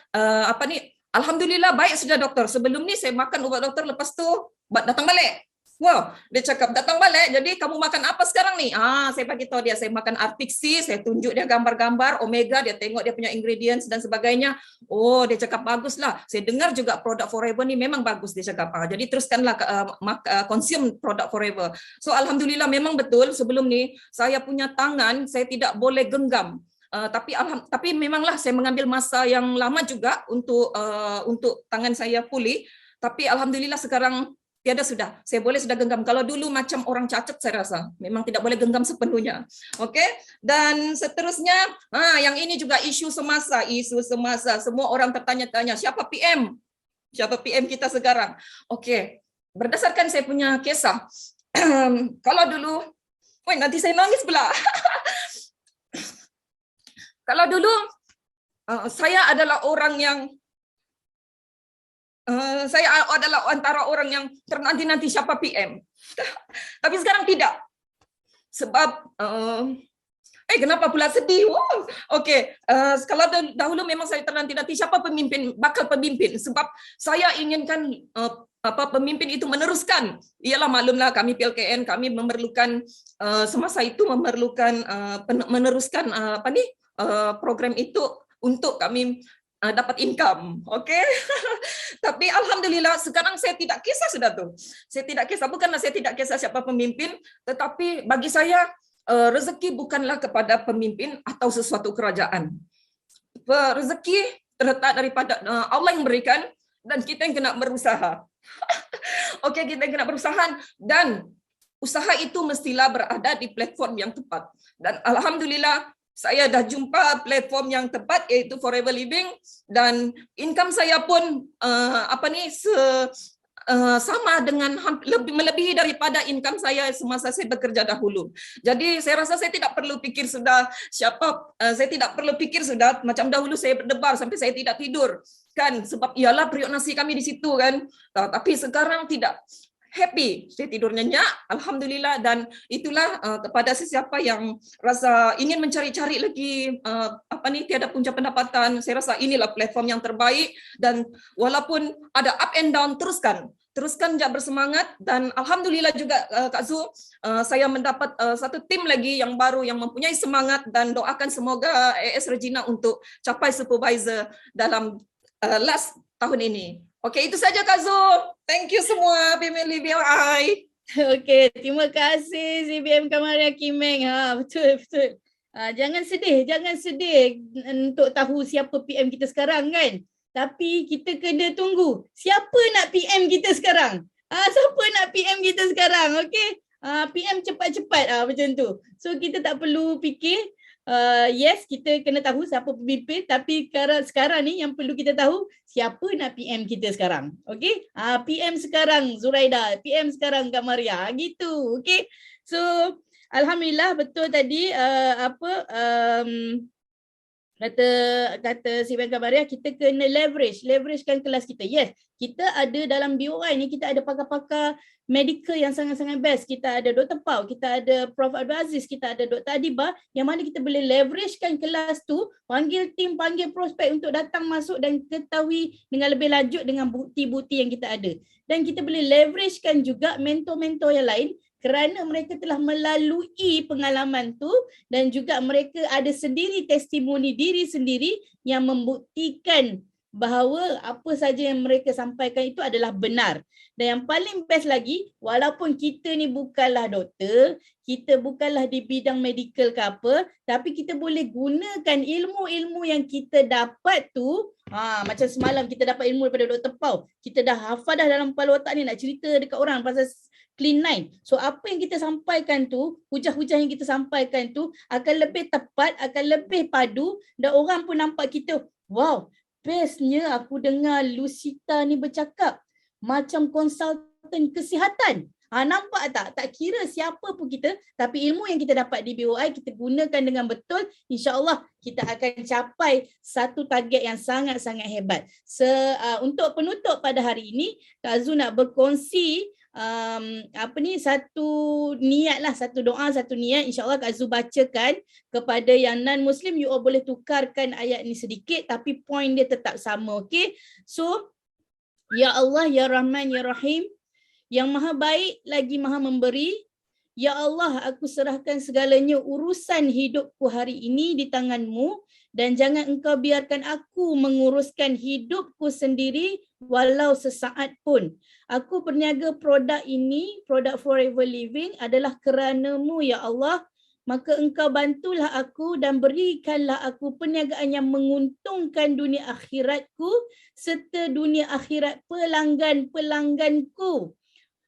alhamdulillah baik sudah doktor. Sebelum ni saya makan ubat doktor, lepas tu datang balik. Wow, dia cakap datang balik, jadi kamu makan apa sekarang ni? Saya bagi tahu dia, saya makan Artixi, saya tunjuk dia gambar-gambar omega, dia tengok dia punya ingredients dan sebagainya. Oh, dia cakap baguslah. Saya dengar juga produk Forever ni memang bagus, dia cakap. Jadi teruskanlah consume produk Forever. So alhamdulillah memang betul sebelum ni saya punya tangan saya tidak boleh genggam. Tapi memanglah saya mengambil masa yang lama juga untuk tangan saya pulih. Tapi alhamdulillah sekarang tiada sudah. Saya boleh sudah genggam. Kalau dulu macam orang cacat saya rasa. Memang tidak boleh genggam sepenuhnya. Okey? Dan seterusnya, yang ini juga isu semasa. Semua orang tertanya-tanya, siapa PM? Siapa PM kita sekarang? Okey. Berdasarkan saya punya kisah, kalau dulu, nanti saya nangis pula. Kalau dulu, saya adalah orang yang saya adalah antara orang yang ternanti-nanti siapa PM. Tapi sekarang tidak. Sebab kenapa pula sedih? Okey, kalau dahulu memang saya ternanti-nanti siapa bakal pemimpin. Sebab saya inginkan pemimpin itu meneruskan. Iyalah maklumlah kami PLKN, kami memerlukan semasa itu memerlukan meneruskan program itu untuk kami dapat income, okey. Tapi alhamdulillah sekarang saya tidak kisah sudah tu. Saya tidak kisah, bukanlah saya tidak kisah siapa pemimpin, tetapi bagi saya rezeki bukanlah kepada pemimpin atau sesuatu kerajaan. Rezeki terletak daripada Allah yang berikan dan kita yang kena berusaha. Okey, kita yang kena berusaha dan usaha itu mestilah berada di platform yang tepat. Dan alhamdulillah saya dah jumpa platform yang tepat iaitu Forever Living dan income saya pun sama dengan melebihi daripada income saya semasa saya bekerja dahulu. Jadi saya rasa saya tidak perlu fikir sudah saya tidak perlu fikir sudah macam dahulu saya berdebar sampai saya tidak tidur kan sebab ialah periuk nasi kami di situ kan. Tapi sekarang tidak. Happy, saya tidur nyenyak, alhamdulillah. Dan itulah kepada sesiapa yang rasa ingin mencari-cari lagi tiada punca pendapatan, saya rasa inilah platform yang terbaik. Dan walaupun ada up and down, teruskan jangan bersemangat. Dan alhamdulillah juga Kak Zul, saya mendapat satu tim lagi yang baru yang mempunyai semangat dan doakan semoga AS Regina untuk capai supervisor dalam last tahun ini. Okey, itu saja Kak Zul. Thank you semua family BOI. Okey, terima kasih CBM Kamaria Kimeng. Betul. Jangan sedih untuk tahu siapa PM kita sekarang kan. Tapi kita kena tunggu siapa nak PM kita sekarang. Siapa nak PM kita sekarang? Okey. PM cepat-cepat macam tu. So kita tak perlu fikir. Yes, kita kena tahu siapa pemimpin, tapi sekarang ni yang perlu kita tahu siapa nak PM kita sekarang. Okey? PM sekarang Zuraida, PM sekarang Kak Maria, gitu. Okey. So alhamdulillah betul tadi Kata si Bengka Maria, kita kena leveragekan kelas kita. Yes, kita ada dalam BOI ni, kita ada pakar-pakar medical yang sangat-sangat best. Kita ada Dr. Pau, kita ada Prof. Abdul Aziz, kita ada Dr. Adibah, yang mana kita boleh leveragekan kelas tu, panggil tim, panggil prospek untuk datang masuk dan ketahui dengan lebih lanjut dengan bukti-bukti yang kita ada. Dan kita boleh leveragekan juga mentor-mentor yang lain, kerana mereka telah melalui pengalaman tu dan juga mereka ada sendiri testimoni diri sendiri yang membuktikan bahawa apa saja yang mereka sampaikan itu adalah benar. Dan yang paling best lagi, walaupun kita ni bukanlah doktor, kita bukanlah di bidang medical ke apa, tapi kita boleh gunakan ilmu-ilmu yang kita dapat tu. Macam semalam kita dapat ilmu daripada Dr. Pau, kita dah hafal dah dalam kepala otak ni nak cerita dekat orang pasal Clean9. So apa yang kita sampaikan tu, hujah-hujah yang kita sampaikan tu akan lebih tepat, akan lebih padu dan orang pun nampak kita, wow, bestnya aku dengar Lucita ni bercakap macam konsultan kesihatan. Nampak tak? Tak kira siapa pun kita, tapi ilmu yang kita dapat di BOI kita gunakan dengan betul, insya-Allah kita akan capai satu target yang sangat-sangat hebat. Untuk penutup pada hari ini, Kak Azu nak berkongsi satu niat lah, satu doa, satu niat. InsyaAllah Kak Azu bacakan kepada yang non-Muslim. You all boleh tukarkan ayat ni sedikit tapi point dia tetap sama, okay? So, Ya Allah, Ya Rahman, Ya Rahim, yang maha baik lagi maha memberi. Ya Allah, aku serahkan segalanya urusan hidupku hari ini di tangan-Mu dan jangan Engkau biarkan aku menguruskan hidupku sendiri walau sesaat pun. Aku berniaga produk ini, produk Forever Living adalah kerana-Mu ya Allah. Maka Engkau bantulah aku dan berikanlah aku perniagaan yang menguntungkan dunia akhiratku serta dunia akhirat pelanggan-pelangganku.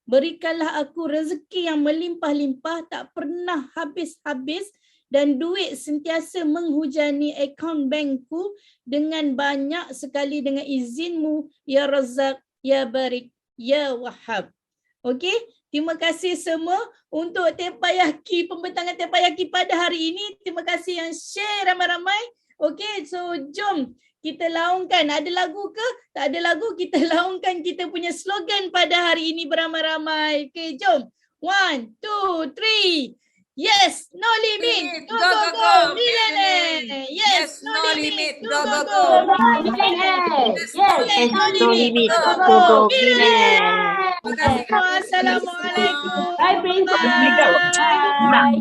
Berikanlah aku rezeki yang melimpah-limpah, tak pernah habis-habis dan duit sentiasa menghujani akaun bankku dengan banyak sekali dengan izin-Mu, Ya Razzaq, Ya Barik, Ya Wahhab. Okey, terima kasih semua untuk Tepayaki, pembentangan Tepayaki pada hari ini. Terima kasih yang share ramai-ramai. Okey, so jom kita laungkan. Ada lagu ke? Tak ada lagu, kita laungkan kita punya slogan pada hari ini beramai-ramai. Okey, jom. 1, 2, 3. Yes, no limit. Go, go, go. Millionaire. Yes, no limit. Go, go, go. Millionaire. Yes, no limit. Go, go, go. Millionaire. Assalamualaikum. Bye, Princess. Bye.